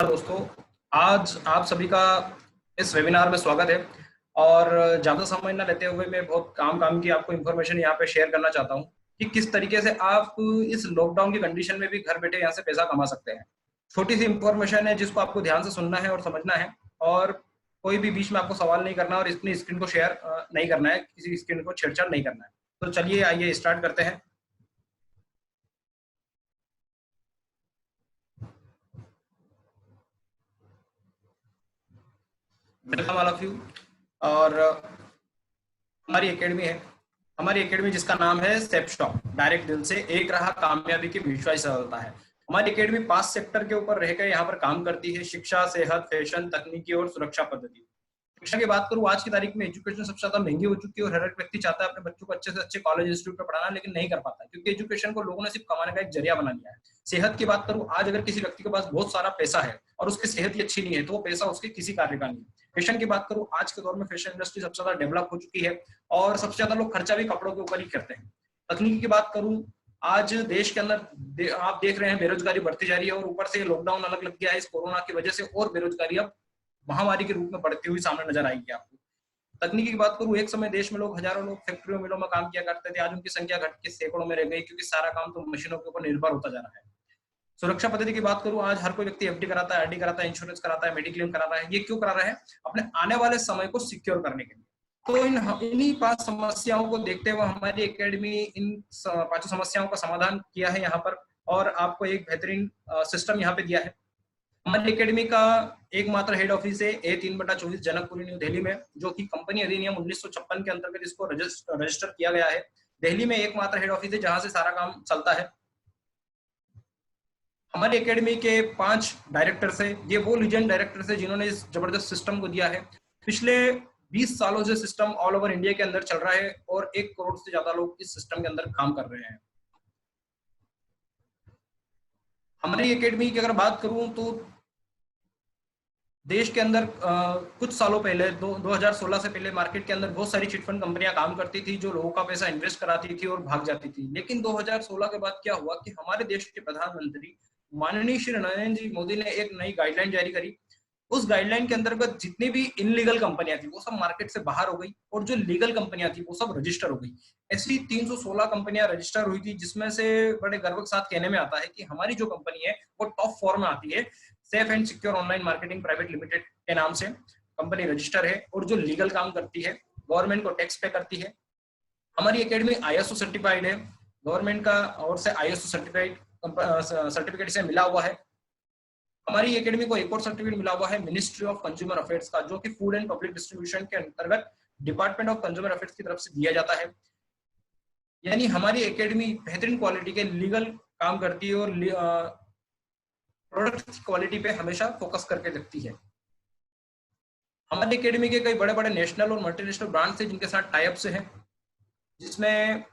दोस्तों, आज आप सभी का इस वेबिनार में स्वागत है। और ज़्यादा समय न लेते हुए मैं बहुत काम की आपको इन्फॉर्मेशन यहाँ पे शेयर करना चाहता हूँ कि किस तरीके से आप इस लॉकडाउन की कंडीशन में भी घर बैठे यहाँ से पैसा कमा सकते हैं। छोटी सी इन्फॉर्मेशन है जिसको आपको ध्यान से सुनना है और समझना है, और कोई भी बीच में आपको सवाल नहीं करना और अपनी स्क्रीन को शेयर नहीं करना है, किसी स्क्रीन को छेड़छाड़ नहीं करना है। तो चलिए आइए स्टार्ट करते हैं। Welcome all of you. और हमारी एकेडमी है, हमारी एकेडमी जिसका नाम है स्टेप शॉप, डायरेक्ट दिल से एक राह कामयाबी की विश्वास सरलता है। हमारी एकेडमी 5 सेक्टर के ऊपर रहकर यहाँ पर काम करती है: शिक्षा, सेहत, फैशन, तकनीकी और सुरक्षा पद्धति। शिक्षा की बात करूं, आज की तारीख में एजुकेशन सबसे ज्यादा महंगी हो चुकी है और हर एक व्यक्ति चाहता है अपने बच्चों को अच्छे से अच्छे कॉलेज इंस्टीट्यूट में पढ़ाना, लेकिन नहीं कर पाता क्योंकि एजुकेशन को लोगों ने सिर्फ कमाने का एक जरिया बना लिया है। सेहत की बात करूं, आज अगर किसी व्यक्ति के पास बहुत सारा पैसा है और उसकी सेहत ही अच्छी नहीं है तो वो पैसा उसके किसी कार्य का नहीं है। फैशन की बात करूं, आज के दौर में फैशन इंडस्ट्री सबसे ज्यादा डेवलप हो चुकी है और सबसे ज्यादा लोग खर्चा भी कपड़ों के ऊपर ही करते हैं। तकनीकी की बात करूं, आज देश के अंदर आप देख रहे हैं बेरोजगारी बढ़ती जा रही है और ऊपर से लॉकडाउन अलग लग गया है इस कोरोना की वजह से, और बेरोजगारी अब महामारी के रूप में बढ़ती हुई सामने नजर आएगी आपको। तकनीकी की बात करूं, एक समय देश में हजारों लोग फैक्ट्रियों मिलों में काम किया करते थे, आज उनकी संख्या घट के सैकड़ों में रह गई क्योंकि सारा काम तो मशीनों के ऊपर निर्भर होता जा रहा है। सुरक्षा पद्धति की बात करूं, आज हर कोई व्यक्ति एफडी कराता है, आरडी कराता है, इंश्योरेंस कराता है, मेडिक्लेम करा रहा है। ये क्यों करा रहा है? अपने आने वाले समय को सिक्योर करने के लिए। तो इन्हीं 5 समस्याओं को देखते हुए हमारी एकेडमी इन 5 समस्याओं का समाधान किया है यहाँ पर, और आपको एक बेहतरीन सिस्टम यहाँ पे दिया है। हमारी एकेडमी का एकमात्र हेड ऑफिस है A3/24 जनकपुरी न्यू दिल्ली में, जो कि कंपनी अधिनियम 1956 के अंतर्गत इसको रजिस्टर किया गया है। दिल्ली में एकमात्र हेड ऑफिस है जहां से सारा काम चलता है। हमारी एकेडमी के 5 डायरेक्टर्स है, ये वो लीजेंड डायरेक्टर्स है जिन्होंने इस जबरदस्त सिस्टम को दिया है। पिछले 20 सालों से सिस्टम ऑल ओवर इंडिया के अंदर चल रहा है और 1 करोड़ से ज्यादा लोग इस सिस्टम के अंदर काम कर रहे हैं। हमारी एकेडमी की अगर बात करूं तो देश के अंदर कुछ सालों पहले 2016 से पहले मार्केट के अंदर बहुत सारी चिटफंड कंपनियां काम करती थी जो लोगों का पैसा इन्वेस्ट कराती थी और भाग जाती थी। लेकिन 2016 के बाद क्या हुआ कि हमारे देश के प्रधानमंत्री माननीय श्री नरेंद्र जी मोदी ने एक नई गाइडलाइन जारी करी। उस गाइडलाइन के अंतर्गत जितनी भी इनलीगल कंपनियां थी वो सब मार्केट से बाहर हो गई और जो लीगल कंपनियां थी वो सब रजिस्टर हो गई। ऐसी 316 कंपनियां रजिस्टर हुई थी, जिसमें से बड़े गर्व के साथ कहने में आता है कि हमारी जो कंपनी है वो टॉप 4 में आती है। Safe and secure online marketing private limited के नाम से कंपनी रजिस्टर है और जो लीगल काम करती है, गवर्नमेंट को टैक्स पे करती है। हमारी एकेडमी ISO सर्टिफाइड है, गवर्नमेंट का और से ISO सर्टिफिकेट से मिला हुआ है। हमारी एकेडमी को एक और सर्टिफिकेट मिला हुआ है मिनिस्ट्री ऑफ कंज्यूमर अफेयर्स का, जो कि फूड एंड पब्लिक डिस्ट्रीब्यूशन के अंतर्गत डिपार्टमेंट ऑफ कंज्यूमर अफेयर्स की तरफ से दिया जाता है। यानी हमारी एकेडमी बेहतरीन क्वालिटी के लीगल काम करती है और प्रोडक्ट क्वालिटी पे हमेशा फोकस करके रखती है। हमारी एकेडमी के कई बड़े बड़े नेशनल और मल्टीनेशनल ब्रांड्स हैं जिनके साथ टाइप्स हैं, जिसमें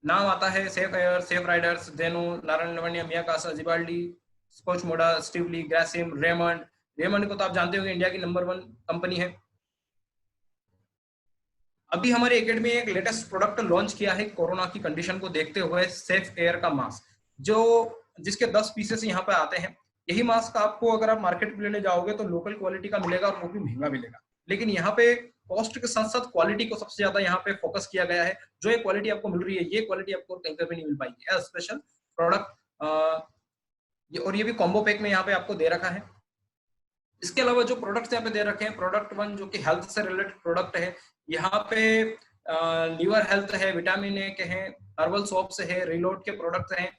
नाम आता है सेफ एयर, सेफ राइडर्स, जेनो, नारायण लवण्य, मियाकासा, जिबाल्डी, स्कॉच मोडा, स्टीवली, ग्रासिम, रेमंड। रेमंड को तो आप जानते होंगे, इंडिया की नंबर 1 कंपनी है। अभी हमारी एकेडमी एक लेटेस्ट प्रोडक्ट लॉन्च किया है कोरोना की कंडीशन को देखते हुए, सेफ एयर का मास्क, जो जिसके 10 पीसेस यहाँ पे आते हैं। यही मास्क आपको अगर आप मार्केट में लेने जाओगे तो लोकल क्वालिटी का मिलेगा और वो भी महंगा मिलेगा, लेकिन यहाँ पे कॉस्ट के साथ साथ क्वालिटी को सबसे ज्यादा यहाँ पे फोकस किया गया है। जो ये क्वालिटी आपको मिल रही है, ये क्वालिटी आपको कहीं पे भी नहीं मिल पाएगी। स्पेशल प्रोडक्ट, और ये भी कॉम्बो पैक में यहाँ पे आपको दे रखा है। इसके अलावा जो प्रोडक्ट्स यहाँ पे दे रखे हैं, प्रोडक्ट 1 जो कि हेल्थ से रिलेटेड प्रोडक्ट है, यहाँ पे लीवर हेल्थ है, विटामिन ए के हैं, हर्बल सोप्स है, रिलोड के प्रोडक्ट्स हैं।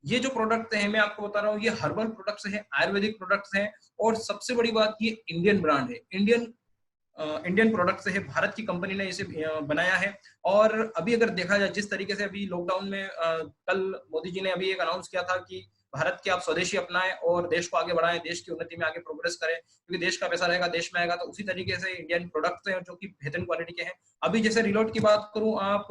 ये जो प्रोडक्ट हैं मैं आपको बता रहा हूँ, ये हर्बल प्रोडक्ट्स हैं, आयुर्वेदिक प्रोडक्ट्स हैं, और सबसे बड़ी बात ये इंडियन ब्रांड है, इंडियन प्रोडक्ट्स है, भारत की कंपनी ने इसे बनाया है। और अभी अगर देखा जाए जिस तरीके से अभी लॉकडाउन में कल मोदी जी ने अभी एक अनाउंस किया था कि भारत के आप स्वदेशी अपनाएं और देश को आगे बढ़ाएं, देश की उन्नति में आगे प्रोग्रेस करें, क्योंकि देश का पैसा रहेगा देश में आएगा। तो उसी तरीके से इंडियन प्रोडक्ट्स हैं जो कि बेहतरीन क्वालिटी के हैं। अभी जैसे रिलोड की बात करूं, आप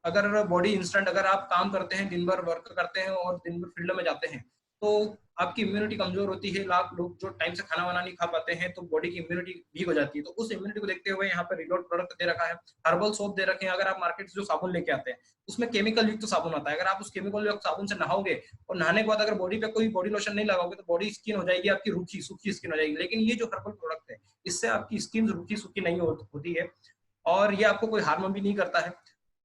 अगर बॉडी इंस्टेंट अगर आप काम करते हैं, दिन भर वर्क करते हैं और दिन भर फील्ड में जाते हैं, तो आपकी इम्यूनिटी कमजोर होती है, लाख लोग जो टाइम से खाना वाना नहीं खा पाते हैं तो बॉडी की इम्यूनिटी वीक हो जाती है। तो उस इम्यूनिटी को देखते हुए यहाँ पे रिलोड प्रोडक्ट दे रखा है, हर्बल सोप दे रखे हैं। अगर आप मार्केट से जो साबुन लेके आते हैं उसमें केमिकल युक्त साबुन आता है, अगर आप उस केमिकल युक्त साबुन से नहाओगे और नहाने के बाद अगर बॉडी पे कोई बॉडी लोशन नहीं लगाओगे तो बॉडी स्किन हो जाएगी आपकी रूखी सूखी स्किन हो जाएगी। लेकिन ये जो हर्बल प्रोडक्ट है इससे आपकी स्किन रूखी सूखी नहीं होती है और ये आपको कोई हार्म भी नहीं करता है।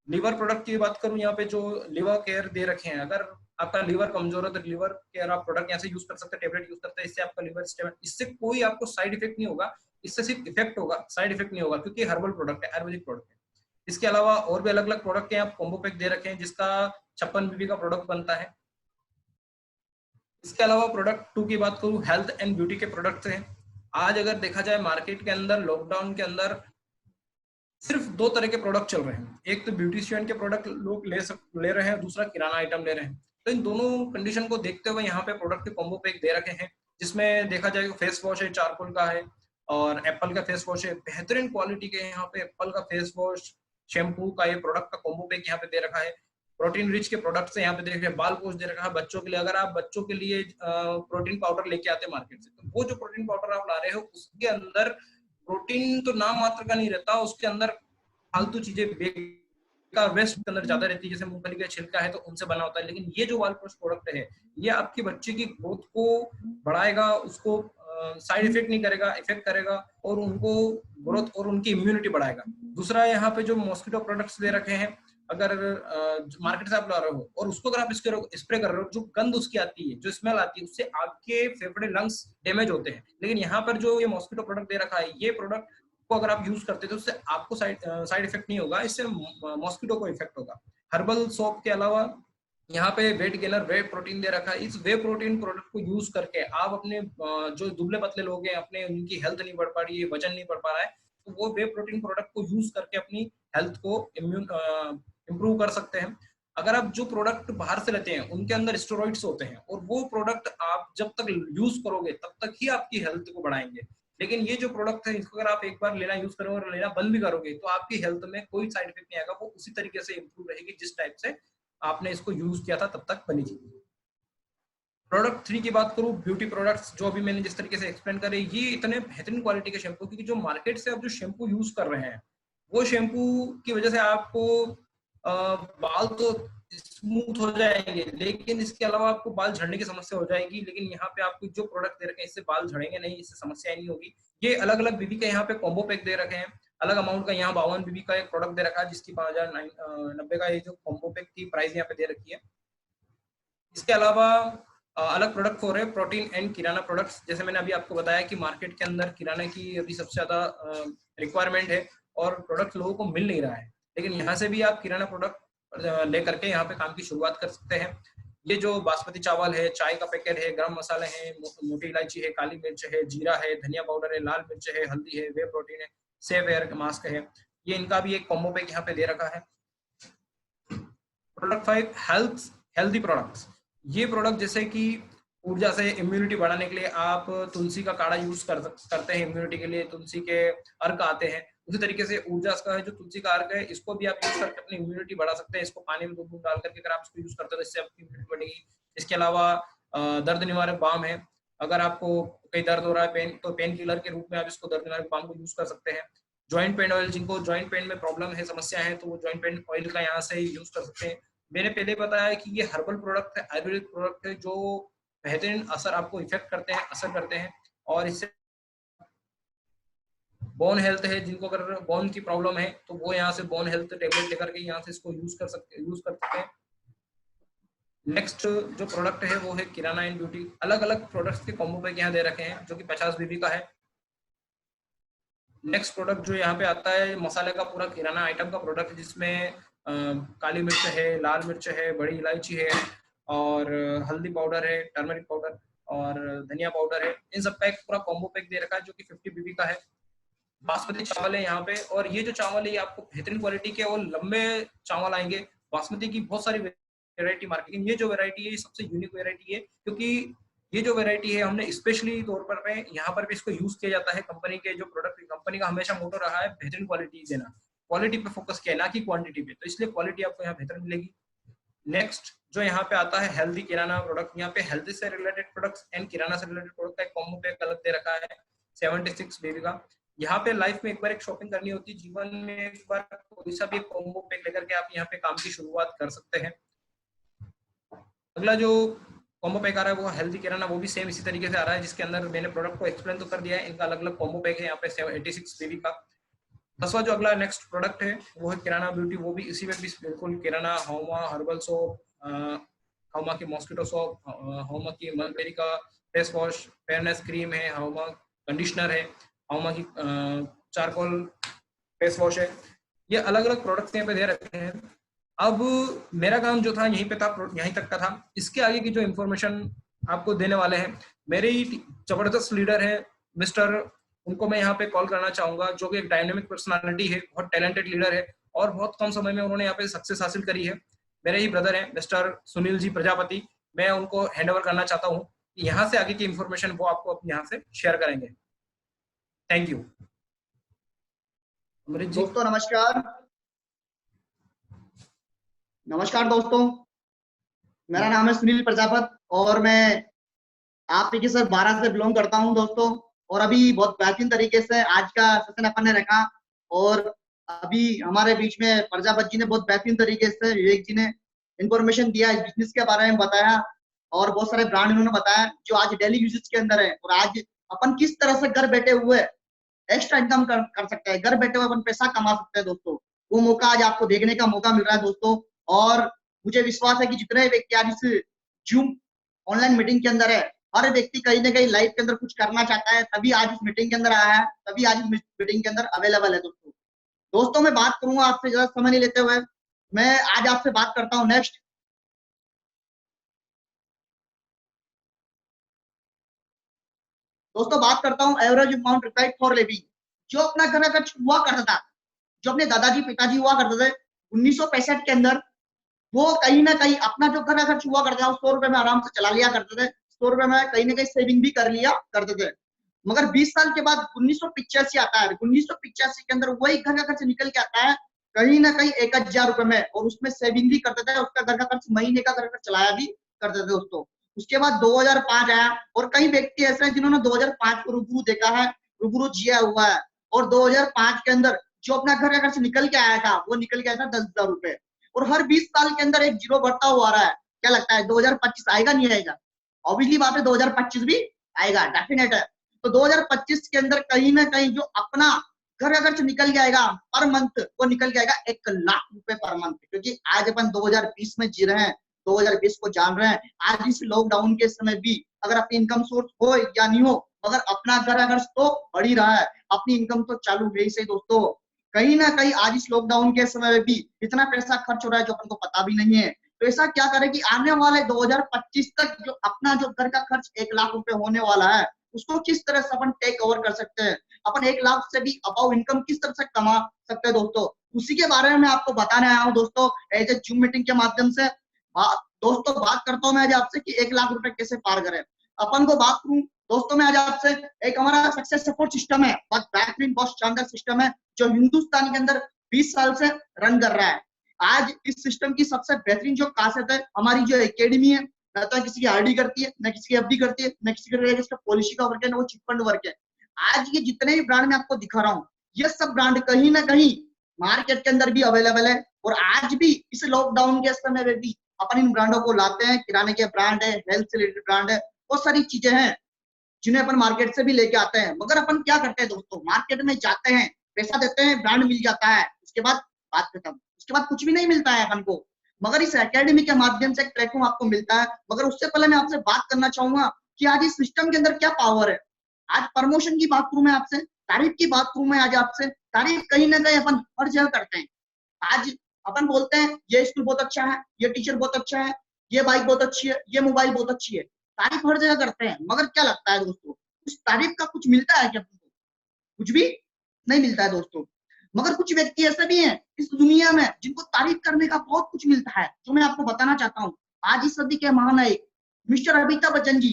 लीवर प्रोडक्ट की बात करूं, यहाँ पे जो लिवर केयर दे रखे हैं, अगर आपका लीवर कमजोर है तो लीवर केयर आप प्रोडक्ट यहाँ से यूज कर सकते हैं, टेबलेट यूज करते हैं, इससे आपका लीवर स्टेबल, इससे कोई आपको साइड इफेक्ट नहीं होगा, इससे सिर्फ इफेक्ट होगा, साइड इफेक्ट नहीं होगा क्योंकि हर्बल प्रोडक्ट है, आयुर्वेदिक प्रोडक्ट है। इसके अलावा और भी अलग अलग प्रोडक्ट है, आप कॉम्बो पैक दे रखे हैं जिसका 56 बीबी का प्रोडक्ट बनता है। इसके अलावा प्रोडक्ट 2 की बात करूं, हेल्थ एंड ब्यूटी के प्रोडक्ट्स हैं। आज अगर देखा जाए मार्केट के अंदर, लॉकडाउन के अंदर सिर्फ 2 तरह के प्रोडक्ट चल रहे हैं, एक तो ब्यूटिशियन के प्रोडक्ट लोग ले रहे हैं, दूसरा किराना आइटम ले रहे हैं। तो इन दोनों कंडीशन को देखते हुए यहाँ पे प्रोडक्ट के कॉम्बो पैक दे रखे हैं, जिसमें देखा जाए फेस वॉश है, चारकोल का है और एप्पल का फेस वॉश है, बेहतरीन क्वालिटी के यहाँ पे एप्पल का फेस वॉश, शैम्पू का ये प्रोडक्ट का कॉम्बो पैक यहाँ पे दे रखा है। प्रोटीन रिच के प्रोडक्ट्स यहाँ पे देख रहे हैं, बाल पोस्ट दे रखा है बच्चों के लिए। अगर आप बच्चों के लिए प्रोटीन पाउडर लेके आते हैं मार्केट से, तो वो जो प्रोटीन पाउडर आप ला रहे हो उसके अंदर प्रोटीन तो नाम मात्र का नहीं रहता, उसके अंदर फालतू चीजें का वेस्ट के अंदर ज्यादा रहती है, जैसे मूंगफली का छिलका है तो उनसे बना होता है। लेकिन ये जो वालपोस्ट प्रोडक्ट है ये आपके बच्चे की ग्रोथ को बढ़ाएगा, उसको साइड इफेक्ट नहीं करेगा, इफेक्ट करेगा और उनको ग्रोथ और उनकी इम्यूनिटी बढ़ाएगा। दूसरा यहाँ पे जो मॉस्किटो प्रोडक्ट्स दे रखे हैं, अगर मार्केट से आप ला रहे हो और उसको अगर आप स्प्रे कर रहे हो, जो गंध उसकी आती है, जो स्मेल आती है, उससे आपके फेफड़े लंग्स डैमेज होते हैं। लेकिन यहाँ पर जो ये मॉस्किटो प्रोडक्ट दे रखा है, ये प्रोडक्ट को अगर आप यूज करते तो उससे आपको साइड इफेक्ट नहीं होगा, इससे मॉस्किटो को इफेक्ट होगा। हर्बल सोप के अलावा यहाँ पे वेट गेनर वे प्रोटीन दे रखा है। इस वे प्रोटीन प्रोडक्ट को यूज करके आप अपने जो दुबले पतले लोग हैं, अपने उनकी हेल्थ नहीं बढ़ पा रही है, वजन नहीं बढ़ पा रहा है, तो वो वे प्रोटीन प्रोडक्ट को यूज करके अपनी हेल्थ को इम्प्रूव कर सकते हैं। अगर आप जो प्रोडक्ट बाहर से लेते हैं उनके अंदर स्टेरॉइड्स होते हैं और वो प्रोडक्ट आप जब तक यूज करोगे तब तक ही आपकी हेल्थ को बढ़ाएंगे। लेकिन ये जो प्रोडक्ट है इसको अगर आप एक बार लेना यूज करोगे और लेना बंद भी करोगे तो आपकी हेल्थ में कोई साइड इफेक्ट नहीं आएगा, वो उसी तरीके से इंप्रूव रहेगी जिस टाइप से आपने इसको यूज किया था तब तक बनी थी। प्रोडक्ट 3 की बात करूं, ब्यूटी प्रोडक्ट्स, जो अभी मैंने जिस तरीके से एक्सप्लेन करे, ये इतने बेहतरीन क्वालिटी के शैम्पू, क्योंकि जो मार्केट से आप जो शैम्पू यूज कर रहे हैं वो शैम्पू की वजह से आपको बाल तो स्मूथ हो जाएंगे, लेकिन इसके अलावा आपको बाल झड़ने की समस्या हो जाएगी। लेकिन यहाँ पे आपको जो प्रोडक्ट दे रखे हैं इससे बाल झड़ेंगे नहीं, इससे समस्या नहीं होगी। ये अलग अलग बीबी के यहाँ पे कॉम्बो पैक दे रखे हैं, अलग अमाउंट का। यहाँ 52 बीबी का एक प्रोडक्ट दे रखा है जिसकी 5090 का ये जो कॉम्बो पैक की प्राइस यहाँ पे दे रखी है। इसके अलावा अलग प्रोडक्ट हो रहे हैं प्रोटीन एंड किराना प्रोडक्ट्स। जैसे मैंने अभी आपको बताया कि मार्केट के अंदर किराने की अभी सबसे ज्यादा रिक्वायरमेंट है और प्रोडक्ट लोगों को मिल नहीं रहा है, लेकिन यहाँ से भी आप किराना प्रोडक्ट लेकर के यहाँ पे काम की शुरुआत कर सकते हैं। ये जो बासमती चावल है, चाय का पैकेट है, गरम मसाले हैं, मोटी इलायची है, काली मिर्च है, जीरा है, धनिया पाउडर है, लाल मिर्च है, हल्दी है, वे प्रोटीन है, सेव एयर मास्क है, ये इनका भी एक कॉम्बो पैक यहाँ पे दे रखा है। Product 5 healthy products. ये प्रोडक्ट जैसे कि ऊर्जा से इम्यूनिटी बढ़ाने के लिए आप तुलसी का काढ़ा यूज करते हैं, इम्यूनिटी के लिए तुलसी के अर्क आते हैं, उसी तरीके से ऊर्जा का है जो तुलसी का अर्क है, इसको भी आप यूज करके अपनी इम्यूनिटी बढ़ा सकते हैं। इसको पानी में 2 बूंद डाल करके अगर आप इसको यूज करते हो तो इससे आपकी इम्यूनिटी बढ़ेगी। इसके अलावा दर्द निवारक बाम है, अगर आपको कहीं दर्द हो रहा है पेन, तो पेन किलर के रूप में आप इसको दर्द निवारक बाम को यूज कर सकते हैं। जॉइंट पेन ऑयल, जिनको जॉइंट पेन में प्रॉब्लम है, समस्या है, तो वो जॉइंट पेन ऑयल का यहाँ से यूज कर सकते हैं। मैंने पहले बताया कि ये हर्बल प्रोडक्ट है, आयुर्वेदिक प्रोडक्ट है, जो बेहतरीन असर आपको इफेक्ट करते हैं, असर करते हैं। और इससे बोन हेल्थ है, जिनको अगर बोन की प्रॉब्लम है तो वो यहाँ से बोन हेल्थ टेबलेट लेकर के यहाँ से इसको यूज कर सकते हैं। नेक्स्ट जो प्रोडक्ट है वो है किराना एंड ब्यूटी। अलग अलग प्रोडक्ट्स के कॉम्बो पैक यहाँ दे रखे हैं जो कि 50 बीबी का है। नेक्स्ट प्रोडक्ट जो यहाँ पे आता है, मसाले का पूरा किराना आइटम का प्रोडक्ट है, जिसमें काली मिर्च है, लाल मिर्च है, बड़ी इलायची है और हल्दी पाउडर है, टर्मरिक पाउडर और धनिया पाउडर है। इन सब का एक पूरा कॉम्बो पैक दे रखा है जो कि 50 बीबी का है। बासमती चावल है यहाँ पे, और ये जो चावल है ये आपको बेहतरीन क्वालिटी के और लंबे चावल आएंगे। बासमती की बहुत सारी वेरायटी मार्केट, ये जो वेरायटी है ये सबसे यूनिक वेरायटी है, क्योंकि ये जो वेरायटी है हमने स्पेशली तौर पर यहाँ पर भी इसको यूज किया जाता है। कंपनी के जो प्रोडक्ट, कंपनी का हमेशा मोटो रहा है बेहतरीन क्वालिटी देना, क्वालिटी पे फोकस किया है ना कि क्वांटिटी पे, तो इसलिए क्वालिटी आपको यहाँ बेहतर मिलेगी। नेक्स्ट जो यहाँ पे आता है हेल्दी किराना प्रोडक्ट, यहाँ पे हेल्दी से रिलेटेड प्रोडक्ट्स एंड किराना से रिलेटेड प्रोडक्ट का एक कॉम्बो पैक अलग दे रखा है 76 बेबी का। यहाँ पे लाइफ में एक बार एक शॉपिंग करनी होती है, जीवन में एक बार कोई सा भी एक कॉम्बो पैक लेकर के आप यहाँ पे काम की शुरुआत कर सकते हैं। अगला जो कॉम्बो पैक आ रहा है वो हेल्दी किराना, वो भी सेम इसी तरीके से आ रहा है, जिसके अंदर मैंने प्रोडक्ट को एक्सप्लेन तो कर दिया है। इनका अलग अलग कॉम्बो पैक है यहाँ पे 86 बेबी का। 10वां जो अगला नेक्स्ट प्रोडक्ट है वो है किराना ब्यूटी, वो भी इसी में भी बिल्कुल किराना, हौमा हर्बल सोप, हौमा की मॉस्किटो सोप, हौमा की मलबेरी का फेस वॉश, फेयरनेस क्रीम है, हौमा कंडीशनर है, हौमा की चारकोल फेस वॉश है। ये अलग अलग प्रोडक्ट्स यहाँ पे दे रखे हैं। अब मेरा काम जो था यहीं पे था, यहीं तक का था। इसके आगे की जो इन्फॉर्मेशन आपको देने वाले हैं मेरे ही जबरदस्त लीडर है मिस्टर, उनको मैं यहाँ पे कॉल करना चाहूंगा, जो कि एक डायनेमिक पर्सनालिटी है, बहुत टैलेंटेड लीडर है और बहुत कम समय में उन्होंने यहाँ पे सक्सेस हासिल करी है। मेरे ही ब्रदर हैं मिस्टर सुनील जी प्रजापति। मैं उनको हैंड ओवर करना चाहता हूँ कि यहाँ से आगे की इन्फॉर्मेशन वो आपको यहाँ से शेयर करेंगे। Thank you. अमृत जी। दोस्तों नमस्कार। नमस्कार दोस्तों, मेरा नाम है सुनील प्रजापत और मैं आप के सर 12 से बिलोंग करता हूं दोस्तों। और अभी बहुत बेहतरीन तरीके से आज का सेशन अपन ने रखा और अभी हमारे बीच में प्रजापत जी ने बहुत बेहतरीन तरीके से, विवेक जी ने इंफॉर्मेशन दिया, इस बिजनेस के बारे में बताया और बहुत सारे ब्रांड इन्होंने बताया जो आज डेली यूजेज के अंदर है। और आज अपन किस तरह से घर बैठे हुए एक्स्ट्रा इनकम कर सकते हैं, घर बैठे हुए अपन पैसा कमा सकते हैं दोस्तों। वो मौका आज आपको देखने का मौका मिल रहा है दोस्तों। और मुझे विश्वास है कि जितने व्यक्ति आज इस जूम ऑनलाइन मीटिंग के अंदर है, हर व्यक्ति कहीं ना कहीं लाइफ के अंदर कुछ करना चाहता है, तभी आज इस मीटिंग के अंदर आया है, तभी आज इस मीटिंग के अंदर अवेलेबल है दोस्तों। दोस्तों मैं बात करूंगा आपसे, ज्यादा समय नहीं लेते हुए मैं आज आपसे बात करता हूं नेक्स्ट। दोस्तों बात करता हूं average amount required for living. जो अपना घर का खर्च हुआ करता था, जो अपने दादाजी पिताजी हुआ करते थे 1965 के अंदर, वो कहीं ना कहीं अपना जो घर का खर्च हुआ करता था 100 रुपए में आराम से चला लिया करते थे, 100 रुपए में कहीं ना कहीं सेविंग भी कर लिया करते थे। मगर 20 साल के बाद 1985 आता है, 1985 के अंदर वही घर का खर्च निकल के आता है कहीं ना कहीं 1000 रुपए में, और उसमें सेविंग भी करते थे, उसका घर का खर्च महीने का घर का चलाया भी करते थे दोस्तों। उसके बाद 2005 आया और कई व्यक्ति ऐसे हैं जिन्होंने 2005 को रूबरू देखा है, रूबरू जिया हुआ है। और 2005 के अंदर जो अपना घर का खर्च निकल के आया था वो निकल के आया था 10,000 रुपए। और हर 20 साल के अंदर एक जीरो बढ़ता हुआ आ रहा है। क्या लगता है 2025 आएगा नहीं आएगा? ऑब्वियसली बात है 2025 भी आएगा, डेफिनेट है। तो 2025 के अंदर कहीं ना कहीं जो अपना घर का खर्च निकल जाएगा पर मंथ, वो निकल जाएगा 1,00,000 रुपए पर मंथ। क्योंकि आज अपन 2020 में जी रहे हैं, 2020 को जान रहे हैं। आज इस लॉकडाउन के समय भी अगर अपनी इनकम सोर्स हो या नहीं हो, मगर अपना घर का खर्च तो बढ़ ही रहा है, अपनी इनकम तो चालू है ही सही दोस्तों। कहीं ना कहीं आज इस लॉकडाउन के समय में भी इतना पैसा खर्च हो रहा है जो अपन को पता भी नहीं है। तो ऐसा क्या करें कि आने वाले 2025 तक जो अपना जो घर का खर्च 1,00,000 रुपए होने वाला है, उसको किस तरह से अपन टेक ओवर कर सकते हैं, अपन 1,00,000 से भी अबाउ इनकम किस तरह से कमा सकते हैं दोस्तों, उसी के बारे में मैं आपको बताने आया हूँ दोस्तों एज ए जूम मीटिंग के माध्यम से। दोस्तों बात करता हूँ मैं आज आपसे कि 1,00,000 रुपए कैसे पार करें। अपन को बात करूं दोस्तों मैं आज आपसे, एक हमारा सक्सेस सपोर्ट सिस्टम है, बहुत बेहतरीन बहुत शानदार सिस्टम है जो हिंदुस्तान के अंदर 20 साल से रन कर रहा है। आज इस सिस्टम की सबसे बेहतरीन जो खासियत है, हमारी जो एकेडमी है, न तो किसी की आरडी करती है, न किसी की एफडी करती है, न किसी का पॉलिसी का वर्क है, न वो चिटफंड वर्क है। आज ये जितने भी ब्रांड मैं आपको दिखा रहा हूँ, ये सब ब्रांड कहीं ना कहीं मार्केट के अंदर भी अवेलेबल है। और आज भी इस लॉकडाउन के समय में भी अपन इन ब्रांडों को लाते हैं। किराने के ब्रांड है, हेल्थ से रिलेटेड ब्रांड है, बहुत सारी चीजें हैं जिन्हें अपन मार्केट से भी लेके आते हैं। मगर अपन क्या करते हैं दोस्तों, मार्केट में जाते हैं, पैसा देते हैं, ब्रांड मिल जाता है, उसके बाद बात खत्म, उसके बाद कुछ भी नहीं मिलता है अपन को। मगर इस एकेडमी के माध्यम से एक प्लेटफॉर्म आपको मिलता है। मगर उससे पहले मैं आपसे बात करना चाहूंगा कि आज इस सिस्टम के अंदर क्या पावर है। आज प्रमोशन की बात करूं मैं आपसे, तारीफ की बात करूं मैं आज आपसे, तारीफ कहीं ना कहीं अपन हर जगह करते हैं। आज अपन बोलते हैं ये स्कूल बहुत अच्छा है, ये टीचर बहुत अच्छा है, ये बाइक बहुत अच्छी है, ये मोबाइल बहुत अच्छी है, तारीफ हर जगह करते हैं। मगर क्या लगता है दोस्तों, उस तारीफ का कुछ मिलता है क्या तुमको? कुछ भी नहीं मिलता है दोस्तों। मगर कुछ व्यक्ति ऐसे भी हैं इस दुनिया में जिनको तारीफ करने का बहुत कुछ मिलता है, जो मैं आपको बताना चाहता हूँ। आज इस सदी के महानायक मिस्टर अमिताभ बच्चन जी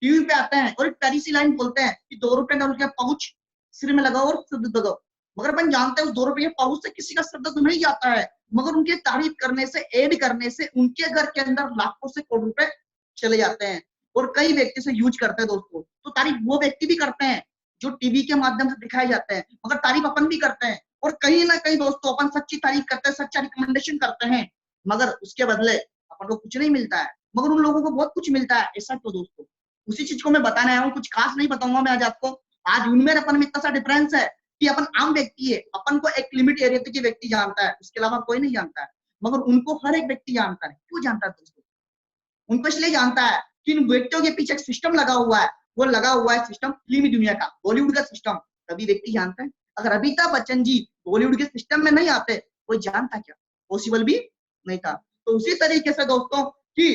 टीवी पे आते हैं और एक प्यारी सी लाइन बोलते हैं कि 2 रुपए का उनका पाउच सिर में लगाओ और शुद्ध दो। मगर अपन जानते हैं उस 2 रुपये के पाउच से किसी का सर दर्द नहीं जाता है, मगर उनकी तारीफ करने से, ऐड करने से उनके घर के अंदर लाखों से करोड़ रुपए चले जाते हैं और कई व्यक्ति से यूज करते हैं दोस्तों। तो तारीफ वो व्यक्ति भी करते हैं जो टीवी के माध्यम से दिखाए जाते हैं, मगर तारीफ अपन भी करते हैं और कहीं ना कहीं दोस्तों अपन सच्ची तारीफ करते हैं, सच्चा रिकमेंडेशन करते हैं, मगर उसके बदले अपन को कुछ नहीं मिलता है, मगर उन लोगों को बहुत कुछ मिलता है। ऐसा क्यों दोस्तों? उसी चीज को मैं बताने आया हूँ, कुछ खास नहीं बताऊंगा मैं आज आपको। आज उनमें अपन में इतना सा डिफरेंस है कि अपन आम व्यक्ति है, अपन को एक लिमिट एरिया तक व्यक्ति जानता है, उसके अलावा कोई नहीं जानता है, मगर उनको हर एक व्यक्ति जानता है। क्यों जानता है दोस्तों? उनको इसलिए जानता है कि इन व्यक्तियों के पीछे एक सिस्टम लगा हुआ है, वो लगा हुआ है सिस्टम फिल्मी दुनिया का, बॉलीवुड का सिस्टम, तभी व्यक्ति जानता है। अगर अमिताभ बच्चन जी बॉलीवुड के सिस्टम में नहीं आते, कोई जानता क्या? पॉसिबल भी नहीं था। तो उसी तरीके से दोस्तों कि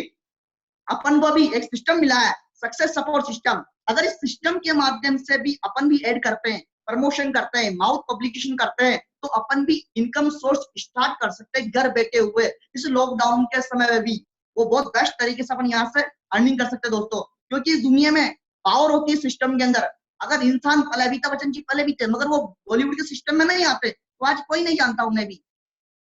अपन को भी एक सिस्टम मिला है, सक्सेस सपोर्ट सिस्टम। अगर इस सिस्टम के माध्यम से भी अपन भी ऐड करते हैं, प्रमोशन करते हैं, माउथ पब्लिकेशन करते हैं, तो अपन भी इनकम सोर्स स्टार्ट कर सकते हैं घर बैठे हुए। इस लॉकडाउन के समय में भी वो बहुत बेस्ट तरीके से अपन यहाँ से अर्निंग कर सकते हैं दोस्तों, क्योंकि इस दुनिया में पावर होती है सिस्टम के अंदर। अगर इंसान पहले अमिताभ बच्चन जी पहले भी थे, मगर वो बॉलीवुड के सिस्टम में नहीं आते, तो आज कोई नहीं जानता उन्हें भी।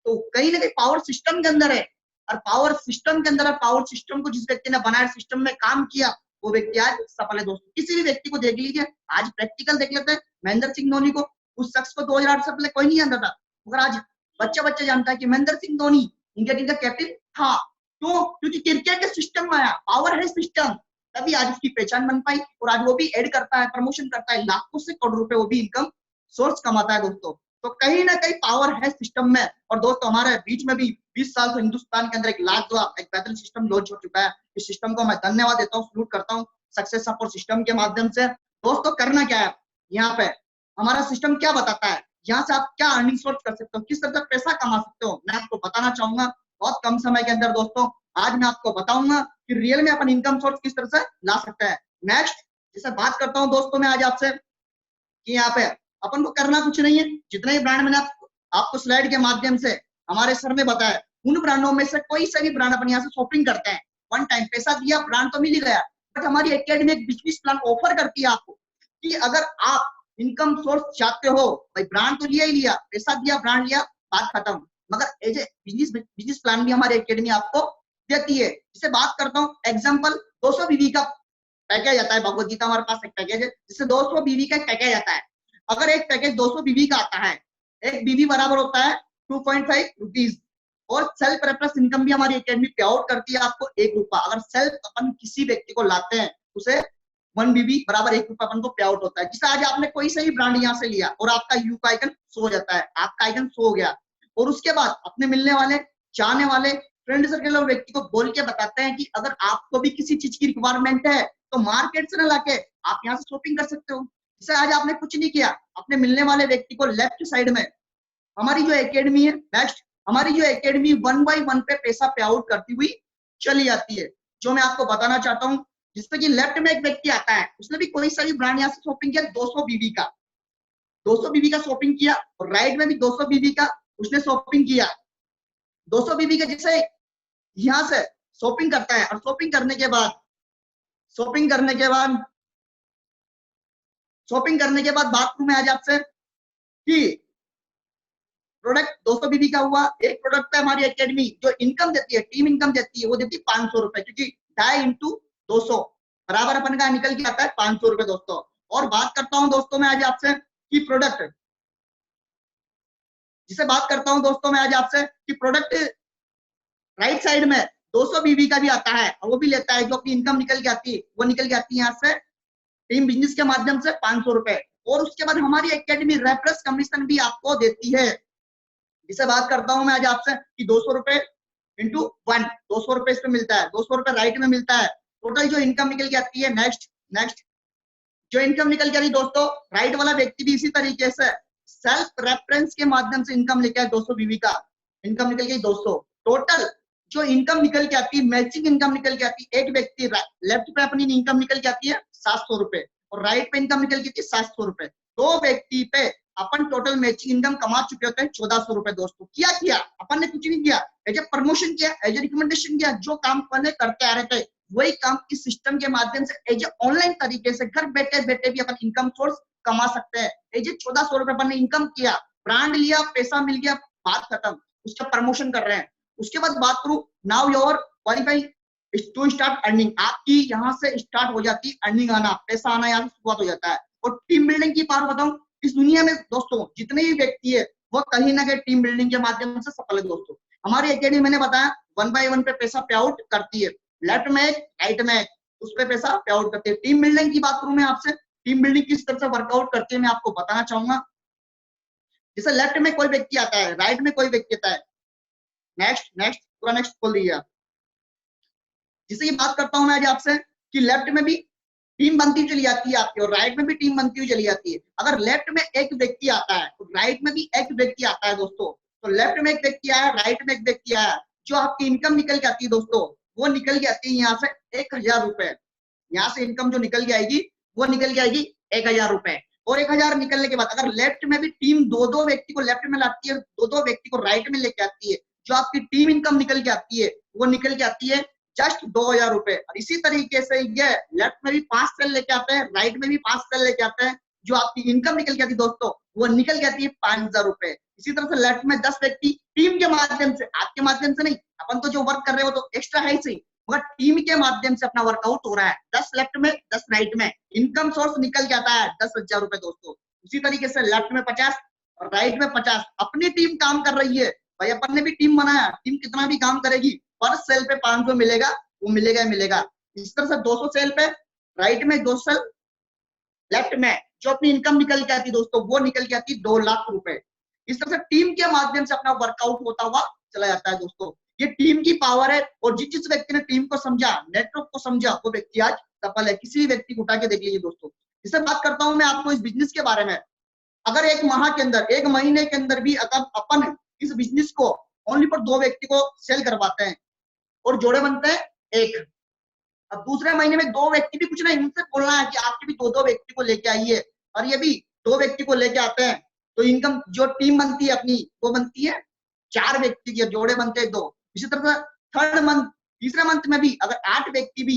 तो कहीं ना कहीं पावर सिस्टम के अंदर है, और पावर सिस्टम के अंदर, पावर सिस्टम को जिस व्यक्ति ने बनाया, सिस्टम में काम किया, वो व्यक्ति आज सफल है दोस्तों। किसी भी व्यक्ति को देख लीजिए, आज प्रैक्टिकल देख लेते हैं, महेंद्र सिंह धोनी को, उस शख्स को 2008 से पहले कोई नहीं जानता था, मगर आज बच्चा बच्चा जानता है कि महेंद्र सिंह धोनी इंडिया टीम का कैप्टन था। क्यों? क्योंकि क्रिकेट के सिस्टम में आया, पावर है सिस्टम, तभी आज उसकी पहचान बन पाई और आज वो भी ऐड करता है, प्रमोशन करता है, लाखों से करोड़ रुपए वो भी इनकम सोर्स कमाता है दोस्तों। तो कहीं ना कहीं पावर है सिस्टम में। और दोस्तों हमारे बीच में भी 20 साल से हिंदुस्तान के अंदर एक लाजवाब, एक बेहतरीन सिस्टम लॉन्च हो चुका है। इस सिस्टम को मैं धन्यवाद देता हूँ, सलूट करता हूँ, सक्सेस सपोर्ट सिस्टम के माध्यम से। दोस्तों करना क्या है यहाँ पे, हमारा सिस्टम क्या बताता है, यहाँ से आप क्या अर्निंग सोर्स कर सकते हो, किस तरह से पैसा कमा सकते हो, मैं आपको बताना चाहूंगा बहुत कम समय के अंदर दोस्तों। आज मैं आपको बताऊंगा कि रियल में अपन इनकम सोर्स किस तरह से ला सकते हैं। नेक्स्ट जैसे बात करता हूँ दोस्तों मैं आज आपसे कि यहाँ पे अपन को करना कुछ नहीं है, जितने ही ब्रांड मैंने आपको स्लाइड के माध्यम से हमारे सर ने बताया, उन ब्रांडों में से कोई सा भी ब्रांड अपन यहाँ से शॉपिंग करते हैं, वन टाइम पैसा दिया, ब्रांड तो मिल ही गया, बट हमारी एकेडमी एक बिजनेस प्लान ऑफर करती है आपको कि अगर आप इनकम सोर्स चाहते हो, भाई ब्रांड तो लिया ही लिया, पैसा दिया, ब्रांड लिया, बात खत्म, मगर एज ए बिजनेस प्लान भी हमारी एकेडमी आपको देती है। इसे बात करता हूँ एग्जाम्पल, 200 बीवी का पैकेज आता है, भगवत गीता हमारे पास एक पैकेज है जिससे 200 बीवी का पैकेज आता है। अगर एक पैकेज 200 बीवी का आता है, एक बीवी बराबर होता है 2.5 रुपीज, और सेल्फ रेफरेंस इनकम भी हमारी एकेडमी पे आउट करती है आपको 1 रुपया। अगर सेल्फ अपन किसी व्यक्ति को लाते हैं उसे 1 बीवी बराबर 1 रुपया अपन को पे आउट होता है। जिससे आज आपने कोई सही ब्रांड यहाँ से लिया और आपका यू का आइकन शो हो जाता है, आपका आइकन शो हो गया, और उसके बाद अपने मिलने वाले, चाहने वाले, फ्रेंड सर्कल और व्यक्ति को बोल के बताते हैं कि अगर आपको भी किसी चीज की रिक्वायरमेंट है तो मार्केट से न लाके आप यहाँ से शॉपिंग कर सकते हो। जैसे आज आपने कुछ नहीं किया, अपने मिलने वाले व्यक्ति को लेफ्ट साइड में हमारी जो एकेडमी है, नेक्स्ट हमारी जो एकेडमी 1 बाय 1 पे पैसा पे आउट करती हुई चली जाती है, जो मैं आपको बताना चाहता हूँ। जिससे कि लेफ्ट में एक व्यक्ति आता है, उसने भी कोई सा भी ब्रांड यहाँ से शॉपिंग किया, 200 बीवी का, 200 बीवी का शॉपिंग किया, और राइट में भी 200 बीवी का उसने शॉपिंग किया। 200 बीवी का जैसे यहाँ से शॉपिंग करता है, और शॉपिंग करने के बाद बाथरूम में आ जाते हैं कि प्रोडक्ट 200 बीबी का हुआ, एक प्रोडक्ट पे हमारी एकेडमी जो इनकम देती है, टीम इनकम देती है, वो देती है 500 रुपए, क्योंकि 2.5 इंटू 200 बराबर अपन का निकल के आता है 500 रुपए दोस्तों। और बात करता हूं दोस्तों मैं आज आपसे कि प्रोडक्ट राइट साइड में 200 बीबी का भी आता है, और वो भी लेता है, जो अपनी इनकम निकल के आती है, वो निकल के आती है यहाँ से टीम बिजनेस के माध्यम से 500 रुपए। और उसके बाद हमारी एकेडमी रेफरेंस कमीशन भी आपको देती है। जिसे बात करता हूं मैं आज आपसे कि 200 रुपए इंटू 1, 200 रुपए इसमें मिलता है, 200 रुपए राइट में मिलता है, टोटल जो इनकम निकल के आती है। नेक्स्ट जो इनकम निकल के आती है दोस्तों, राइट वाला व्यक्ति भी इसी तरीके से सेल्फ रेफरेंस के माध्यम से इनकम लेके आए, 200 बीवी का इनकम निकल गई 200। टोटल जो इनकम निकल के आती है, मैचिंग इनकम निकल के आती है, एक व्यक्ति लेफ्ट पे अपनी इनकम निकल के आती है 700 रुपए, और राइट पे इनकम निकल के आती है 700 रुपए। 2 व्यक्ति पे अपन टोटल मैचिंग इनकम कमा चुके होते हैं 1400 रुपए दोस्तों। किया अपन ने कुछ नहीं किया, एज ए प्रमोशन किया, एज ए रिकमेंडेशन किया, जो काम पहले करते आ रहे थे वही काम इस सिस्टम के माध्यम से एज ए ऑनलाइन तरीके से घर बैठे बैठे भी अपन इनकम सोर्स कमा सकते हैं। ये जो 1400 रुपए अपन ने इनकम किया, ब्रांड लिया, पैसा मिल गया, बात खत्म, उसका प्रमोशन कर रहे हैं। उसके बाद बात करूं, now your qualify to start earning, आपकी यहाँ से स्टार्ट हो जाती है अर्निंग आना, पैसा आना यहाँ से शुरुआत हो जाता है। और टीम बिल्डिंग की बात बताऊं, इस दुनिया में दोस्तों जितने भी व्यक्ति है वो कहीं ना कहीं टीम बिल्डिंग के माध्यम से सफल है दोस्तों। हमारी एकेडमी मैंने बताया 1 by 1 पे पैसा पे आउट करती है, लेफ्ट में राइट में उस पे पैसा पे आउट करती है। टीम बिल्डिंग की बात करूं मैं आपसे, टीम बिल्डिंग किस तरह से वर्कआउट करती है मैं आपको बताना चाहूंगा। जैसे लेफ्ट में कोई व्यक्ति आता है, राइट में कोई व्यक्ति आता है, नेक्स्ट नेक्स्ट पूरा नेक्स्ट खोल दीजिए आप। जिसे ये बात करता हूं मैं आज आपसे कि लेफ्ट में भी टीम बनती चली जाती है आपकी और राइट में भी टीम बनती हुई चली जाती है। अगर लेफ्ट में एक व्यक्ति आता है तो राइट में भी एक व्यक्ति आता है दोस्तों। तो लेफ्ट में एक व्यक्ति आया, राइट में एक व्यक्ति आया, जो आपकी इनकम निकल के आती है दोस्तों, वो निकल के आती है यहाँ से 1000 रुपए। यहाँ से इनकम जो निकल के आएगी वो निकल के आएगी 1000 रुपए। और 1000 निकलने के बाद अगर लेफ्ट में भी टीम दो व्यक्ति को लेफ्ट में लाती है, दो व्यक्ति को राइट में लेके आती है, जो आपकी टीम इनकम निकल के आती है वो निकल के आती है जस्ट 2000 रुपए। और इसी तरीके से ये लेफ्ट में भी 5 सेल लेके आते हैं, राइट में भी 5 सेल लेके आते हैं, जो आपकी इनकम निकल के आती है दोस्तों वो निकल के आती है 5000 रुपए। इसी तरह से लेफ्ट में 10 व्यक्ति टीम के माध्यम से, आपके माध्यम से नहीं, अपन तो जो वर्क कर रहे हो तो एक्स्ट्रा है ही सही, मगर टीम के माध्यम से अपना वर्कआउट हो रहा है। 10 लेफ्ट में 10 राइट में, इनकम सोर्स निकल के आता है 10,000 रुपए दोस्तों। उसी तरीके से लेफ्ट में 50 और राइट में 50, अपनी टीम काम कर रही है भाई, अपन ने भी टीम बनाया, टीम कितना भी काम करेगी पर सेल पे 500 मिलेगा, वो मिलेगा ही मिलेगा। इस तरह से 200 सेल पे राइट में 2 सेल लेफ्ट में जो अपनी इनकम निकल के आती दोस्तों वो निकल के आती 2 लाख रुपए। इस तरह से टीम के माध्यम से अपना वर्कआउट होता हुआ चला जाता है दोस्तों। ये टीम की पावर है और जिस व्यक्ति ने टीम को समझा, नेटवर्क को समझा, वो व्यक्ति आज सफल है। किसी भी व्यक्ति को उठा के देख लीजिए दोस्तों। इससे बात करता हूं मैं आपको इस बिजनेस के बारे में। अगर एक माह के अंदर, एक महीने के अंदर भी अगर अपन इस बिजनेस को ओनली पर 2 व्यक्ति को सेल करवाते हैं और जोड़े बनते हैं एक, अब दूसरे महीने में 2 व्यक्ति भी, कुछ नहीं इनसे बोलना है कि आपके भी 2 व्यक्ति को लेके आइए, और ये भी 2 व्यक्ति को लेके आते हैं तो इनकम जो टीम बनती है अपनी वो बनती है 4 व्यक्ति की, जोड़े बनते हैं 2। इसी तरह से थर्ड मंथ, तीसरे मंथ में भी अगर 8 व्यक्ति भी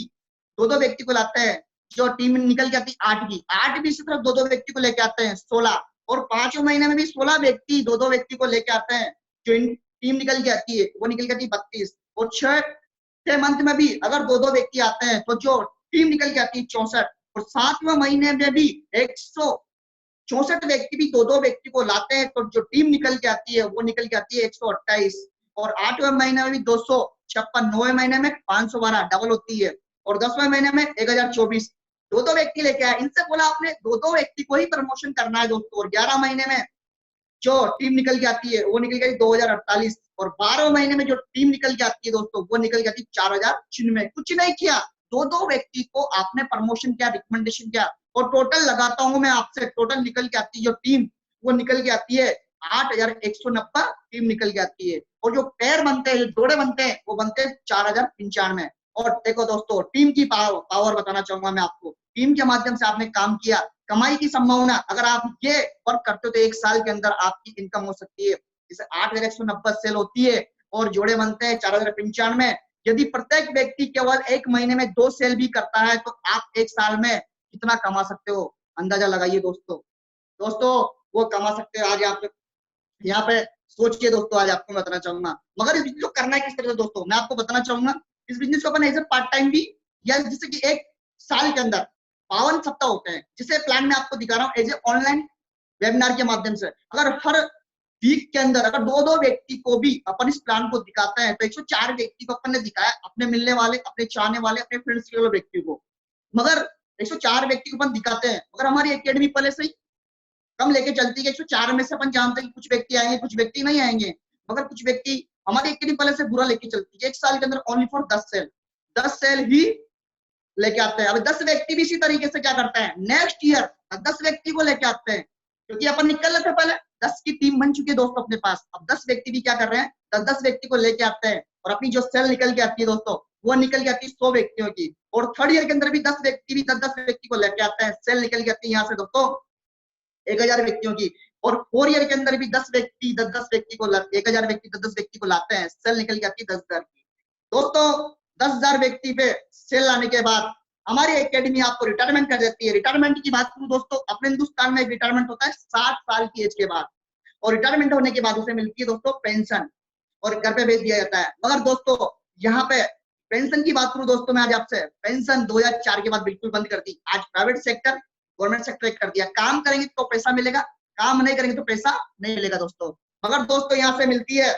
2 व्यक्ति को लाते हैं, जो टीम निकल के आती है 8 की, 8 भी इसी तरह 2 व्यक्ति को लेके आते हैं 16, और 5वें महीने में भी 16 व्यक्ति 2 व्यक्ति को लेके आते हैं, जो टीम निकल के आती है वो निकल के आती है 32, और 6 मंथ में भी अगर 2 व्यक्ति आते हैं तो जो टीम निकल के आती है 64, और 7वें महीने में भी 164 व्यक्ति भी 2 व्यक्ति को लाते हैं तो जो टीम निकल के आती है वो निकल के आती है 128, और 8वें महीने में भी 256, 9वें महीने में 512 डबल होती है, और 10वें महीने में 1024 2 व्यक्ति लेके आए। इनसे बोला आपने 2 व्यक्ति को ही प्रमोशन करना है दोस्तों। और 11 महीने में जो टीम निकल के आती है वो निकल गई 2048, और 12वें महीने में जो टीम निकल के आती है दोस्तों वो निकल के आती है 4096। कुछ नहीं किया, 2 व्यक्ति को आपने प्रमोशन किया, रिकमेंडेशन किया, और टोटल लगाता हूं मैं आपसे, टोटल निकल के आती है जो टीम वो निकल के आती है 8190 टीम निकल के आती है, और जो पेयर बनते हैं, जो जोड़े बनते हैं वो बनते हैं 4095। और देखो दोस्तों, टीम की पावर बताना चाहूंगा मैं आपको। टीम के माध्यम से आपने काम किया, कमाई की संभावना, अगर आप ये वर्क करते हो तो 1 साल के अंदर आपकी इनकम हो सकती है। जैसे 8190 सेल होती है और जोड़े बनते हैं 4095। यदि प्रत्येक व्यक्ति केवल 1 महीने में 2 सेल भी करता है तो आप 1 साल में कितना कमा सकते हो, अंदाजा लगाइए दोस्तों। वो कमा सकते हो। आज आप यहाँ पे सोचिए दोस्तों, आज आपको मैं बताना चाहूंगा। मगर इस बिजनेस को करना है किस तरह से दोस्तों, मैं आपको बताना चाहूंगा। इस बिजनेस को अपन एज ए पार्ट टाइम भी, या जैसे कि 1 साल के अंदर 52 सप्ताह होते हैं, जिसे प्लान में आपको दिखा रहा हूँ एज ए ऑनलाइन वेबिनार के माध्यम से। अगर हर वीक के अंदर अगर 2 व्यक्ति को भी अपन इस प्लान को दिखाते हैं तो 104 व्यक्ति को अपन ने दिखाया, अपने मिलने वाले, अपने चाहने वाले, अपने फ्रेंड्स के व्यक्ति को। मगर 104 व्यक्ति को अपन दिखाते हैं, मगर हमारी एकेडमी पहले से ही कम लेके चलती है। 104 में से अपन जानते हैं कि कुछ व्यक्ति आएंगे, कुछ व्यक्ति नहीं आएंगे, मगर कुछ व्यक्ति हमारी एकेडमी पहले से बुरा लेके चलती है। 1 साल के अंदर ओनली फॉर 10 सेल ही लेके आते हैं। अब 10 व्यक्ति भी इसी तरीके से क्या करते हैं, नेक्स्ट ईयर 10 व्यक्ति को लेके आते हैं, क्योंकि अपन निकल रहे थे पहले, 10 की टीम बन चुकी है दोस्तों अपने पास। अब 10 व्यक्ति भी क्या कर रहे हैं, 10 व्यक्ति को लेके आते हैं, और अपनी जो सेल निकल के आती है दोस्तों वो निकल के आती है 100 व्यक्तियों की। और थर्ड ईयर के अंदर भी 10 व्यक्ति भी 10 व्यक्ति को लेके आते हैं, सेल निकल के आती है यहाँ से दोस्तों 1000 व्यक्तियों की। और 4 ईयर के अंदर भी 10 व्यक्ति 10 व्यक्ति को 1000 व्यक्ति 10 व्यक्ति को लाते हैं, सेल निकल के आती है 10,000 की। दोस्तों 10,000 व्यक्ति पे सेल लाने के बाद हमारी एकेडमी आपको रिटायरमेंट कर देती है। रिटायरमेंट की बात करूं दोस्तों, अपने हिंदुस्तान में रिटायरमेंट होता है 60 साल की एज के बाद, और रिटायरमेंट होने के बाद उसे मिलती है दोस्तों पेंशन, और घर पे भेज दिया जाता है। मगर दोस्तों यहाँ पे पेंशन की बात करूं दोस्तों, मैं आज आपसे, पेंशन 2004 के बाद बिल्कुल बंद कर दी। आज प्राइवेट सेक्टर, गवर्नमेंट सेक्टर कर दिया। काम करेंगे तो पैसा मिलेगा, काम नहीं करेंगे तो पैसा नहीं मिलेगा दोस्तों। मगर दोस्तों यहाँ से मिलती है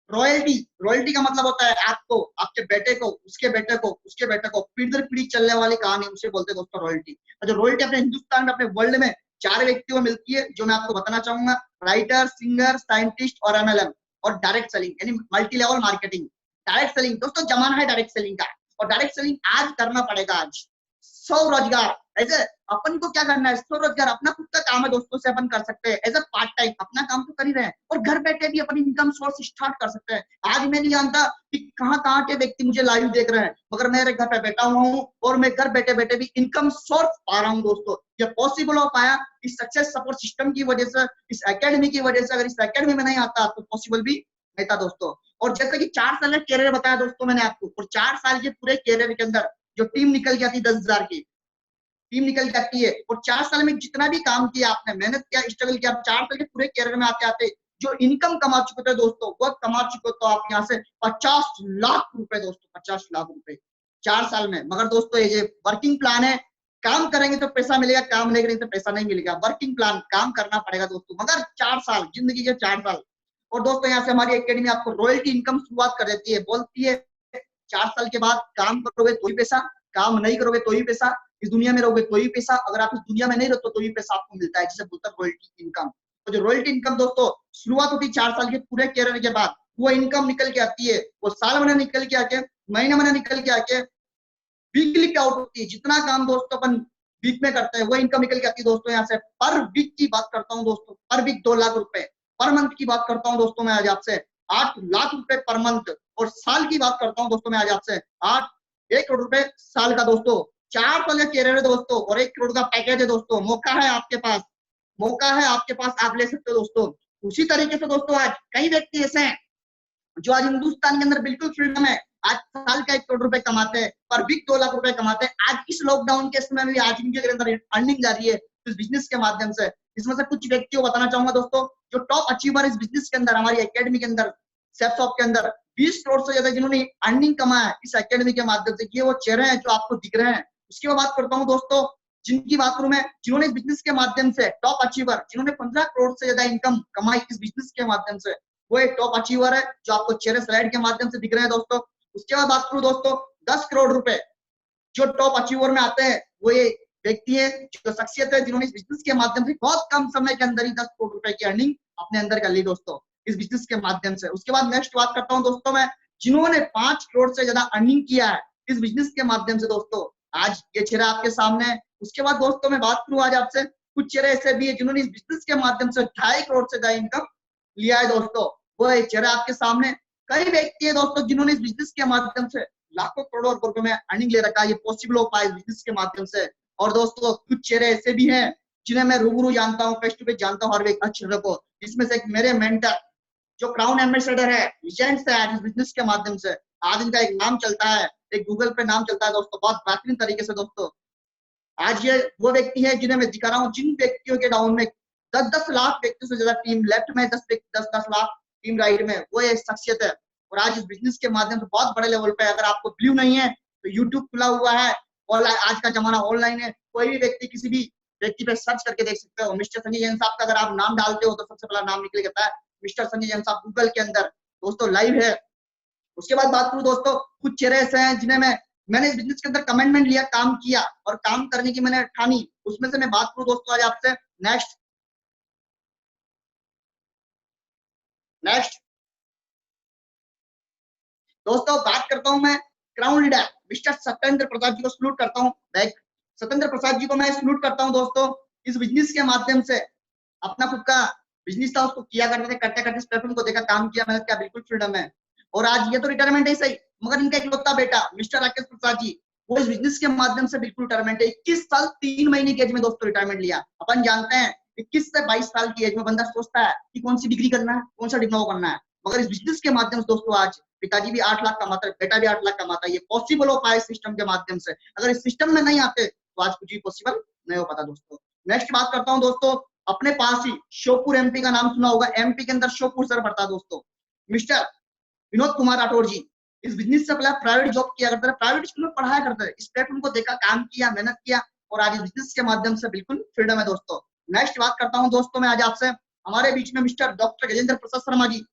रॉयल्टी। रॉयल्टी का मतलब होता है आपको, आपके बेटे को, उसके बेटे को, उसके बेटे को, पीढ़ी दर पीढ़ी चलने वाली कहानी, उसे बोलते हैं दोस्तों रॉयल्टी। और जो रॉयल्टी अपने हिंदुस्तान में, अपने वर्ल्ड में 4 व्यक्तियों को मिलती है, जो मैं आपको बताना चाहूंगा। राइटर, सिंगर, साइंटिस्ट और एमएलएम। और डायरेक्ट सेलिंग यानी multi level marketing. Direct selling दोस्तों, जमाना है डायरेक्ट सेलिंग का, और डायरेक्ट सेलिंग आज करना पड़ेगा। आज स्वरोजगार, ऐसे अपन को क्या करना है, स्वरोजगार, अपना खुद का काम है दोस्तों, से अपन कर सकते हैं एज अ पार्ट टाइम, अपना काम तो कर ही रहे हैं, और घर बैठे भी अपन इनकम सोर्स स्टार्ट कर सकते हैं। आज मैं नहीं जानता कि कहाँ के व्यक्ति मुझे लाइव देख रहे हैं, मगर मेरे घर पे बैठा हुआ हूँ, और मैं घर बैठे बैठे भी इनकम सोर्स पा रहा हूँ दोस्तों। ये पॉसिबल हो पाया इस सक्सेस सपोर्ट सिस्टम की वजह से, इस एकेडमी की वजह से। अगर इस एकेडमी में नहीं आता तो पॉसिबल भी नहीं था दोस्तों। और जैसे कि 4 साल का कैरियर बताया दोस्तों मैंने आपको, और 4 साल के पूरे कैरियर के अंदर जो टीम निकल के आती 10,000 की टीम निकल जाती है, और 4 साल में जितना भी काम किया आपने, मेहनत किया, स्ट्रगल किया, 4 साल के पूरे कैरियर में आते आते जो इनकम कमा चुके थे दोस्तों, वो कमा चुके तो आप यहाँ से 50 लाख रुपए दोस्तों, 50 लाख रुपए 4 साल में। मगर दोस्तों ये वर्किंग प्लान है, काम करेंगे तो पैसा मिलेगा, काम नहीं करेंगे तो पैसा नहीं मिलेगा। वर्किंग प्लान, काम करना पड़ेगा दोस्तों, मगर 4 साल, जिंदगी के 4 साल। और दोस्तों यहाँ से हमारी एकेडमी आपको रॉयल्टी इनकम शुरुआत कर देती है, बोलती है 4 साल के बाद काम करोगे तो ही पैसा, काम नहीं करोगे तो ही पैसा, इस दुनिया में रहोगे तो ही पैसा, अगर आप इस दुनिया में नहीं रहते तो ही पैसा आपको मिलता है, जिसे बोलते हैं रॉयल्टी इनकम। तो जो रॉयल्टी इनकम दोस्तों शुरुआत होती है 4 साल के पूरे कैरियर के बाद, वो इनकम निकल के आती है, वो साल महीने निकल के आके, महीने महीने निकल के आके वीकली पे आउट होती है। जितना काम दोस्तों अपन वीक में करते हैं वो इनकम निकल के आती है दोस्तों। यहाँ से पर वीक की बात करता हूँ दोस्तों, पर वीक 2 लाख रुपए, पर मंथ की बात करता हूँ दोस्तों मैं आज आपसे 8 लाख रुपए पर मंथ, और साल की बात करता हूँ दोस्तों मैं आज आपसे 1 करोड़ रुपए साल का दोस्तों। 4 साल का कैरियर है दोस्तों, और 1 करोड़ का पैकेज है दोस्तों। मौका है आपके पास, मौका है आपके पास, आप ले सकते हो दोस्तों। उसी तरीके से दोस्तों आज कई व्यक्ति ऐसे हैं जो आज हिंदुस्तान के अंदर बिल्कुल फ्रीडम है, आज साल का 1 करोड़ रुपए कमाते हैं, पर वीक 2 लाख रुपए कमाते हैं। आज इस लॉकडाउन के समय में भी आज इनके अंदर अर्निंग जा रही है इस बिजनेस के माध्यम से। इसमें से कुछ व्यक्तियों को बताना चाहूंगा दोस्तों, जो टॉप अचीवर इस बिजनेस के अंदर, हमारी एकेडमी के अंदर, सेफ शॉप के अंदर 20 करोड़ से ज्यादा जिन्होंने अर्निंग कमाया है इस एकेडमी के माध्यम से, ये वो चेहरे हैं जो आपको दिख रहे हैं। उसकी मैं बात करता हूँ दोस्तों, जिनकी बात करूं मैं, जिन्होंने इस बिजनेस के माध्यम से टॉप अचीवर, जिन्होंने 15 करोड़ से ज्यादा इनकम कमाई इस बिजनेस के माध्यम से, वो एक टॉप अचीवर है जो आपको चेहरे स्लाइड के माध्यम से दिख रहे हैं दोस्तों। उसके बाद बात करूं दोस्तों 10 करोड़ रुपए जो टॉप अचीवर में आते हैं, वो ये व्यक्ति है, जो शख्सियत है, जिन्होंने इस बिजनेस के माध्यम से बहुत कम समय के अंदर ही 10 करोड़ रुपए की अर्निंग अपने अंदर कर ली दोस्तों इस बिजनेस के माध्यम से। उसके बाद नेक्स्ट बात करता हूँ दोस्तों मैं, जिन्होंने 5 करोड़ से ज्यादा अर्निंग किया है इस बिजनेस के माध्यम से दोस्तों, आज ये चेहरा आपके सामने है। उसके बाद दोस्तों मैं बात करूं आज आपसे, कुछ चेहरे ऐसे भी है जिन्होंने इस बिजनेस के माध्यम से 2.5 करोड़ से ज्यादा इनकम लिया है दोस्तों, वो एक चेहरा आपके सामने। कई व्यक्ति है दोस्तों जिन्होंने इस बिजनेस के माध्यम से लाखों करोड़ों रुपए में अर्निंग ले रखा है, ये पॉसिबल हो पाया इस बिजनेस के माध्यम से। और दोस्तों कुछ चेहरे ऐसे भी हैं जिन्हें मैं रूबरू जानता हूँ, फेस टू फेस जानता हूँ हर एक चेहरे को। इसमें से एक मेरे मेंटर जो क्राउन एम्बेसडर है, लीजेंड्स है आज इस बिजनेस के माध्यम से, आज इनका एक नाम चलता है, एक गूगल पे नाम चलता है दोस्तों, बहुत बेहतरीन तरीके से दोस्तों। आज ये वो व्यक्ति है जिन्हें मैं दिखा रहा हूँ, जिन व्यक्तियों के डाउन में 10-10 लाख व्यक्तियों से ज्यादा टीम लेफ्ट में, 10-10 लाख टीम राइट में, वो एक शख्सियत है। और आज इस बिजनेस के माध्यम से बहुत बड़े लेवल पे, अगर आपको बिलीव नहीं है तो यूट्यूब खुला हुआ है, ऑनलाइन, आज का जमाना ऑनलाइन है, कोई भी व्यक्ति किसी भी व्यक्ति पे सर्च करके देख सकते हो। मिस्टर संजय जैन साहब का अगर आप नाम डालते हो तो सबसे पहला नाम निकल जाता है मिस्टर संजय जैन साहब, गूगल के अंदर दोस्तों लाइव है। उसके बाद बात करूं दोस्तों, कुछ चेहरे ऐसे हैं जिन्हें मैंने इस बिजनेस के अंदर कमिटमेंट लिया, काम किया और काम करने की मैंने ठानी, उसमें से मैं बात करूं दोस्तों आज आपसे। नेक्स्ट दोस्तों बात करता हूं मैं crown leader mister Satyendra Prasad ji को सल्यूट करता हूं। सत्येंद्र प्रसाद जी को मैं सल्यूट करता हूं दोस्तों। इस बिजनेस के माध्यम से अपना खुद का बिजनेस था, उसको किया करते थे, करते करते इस प्लेटफॉर्म को देखा, काम किया, मेहनत किया, बिल्कुल फ्रीडम है। और आज ये तो रिटायरमेंट है सही, मगर इनका इकलौता बेटा मिस्टर राकेश प्रसाद जी, वो इस बिजनेस के माध्यम से बिल्कुल रिटायरमेंट है। 21 साल 3 महीने की एज में दोस्तों रिटायरमेंट लिया। अपन जानते हैं 21 से 22 साल की एज में बंदा सोचता है कि कौन सी डिग्री करना है, कौन सा डिप्लोमा करना है, मगर इस बिजनेस के माध्यम से दोस्तों आज पिताजी भी 8 लाख कमाता है, बेटा भी 8 लाख कमाता है। ये पॉसिबल हो पाए सिस्टम के माध्यम से। अगर इस सिस्टम में नहीं आते तो आज कुछ भी पॉसिबल नहीं हो पाता दोस्तों। नेक्स्ट बात करता हूँ दोस्तों, अपने पास ही श्योपुर एमपी का नाम सुना होगा, एमपी के अंदर श्योपुर शहर पड़ता है दोस्तों। मिस्टर विनोद कुमार राठौर जी इस बिजनेस से पहले प्राइवेट जॉब किया करते थे, प्राइवेट स्कूल में पढ़ाया करते थे। इस प्लेटफॉर्म को देखा, काम किया, मेहनत किया और आज इस बिजनेस के माध्यम से बिल्कुल फ्रीडम है दोस्तों। नेक्स्ट बात करता हूँ दोस्तों मैं आज आपसे, हमारे बीच में मिस्टर डॉक्टर गजेंद्र प्रसाद शर्मा जी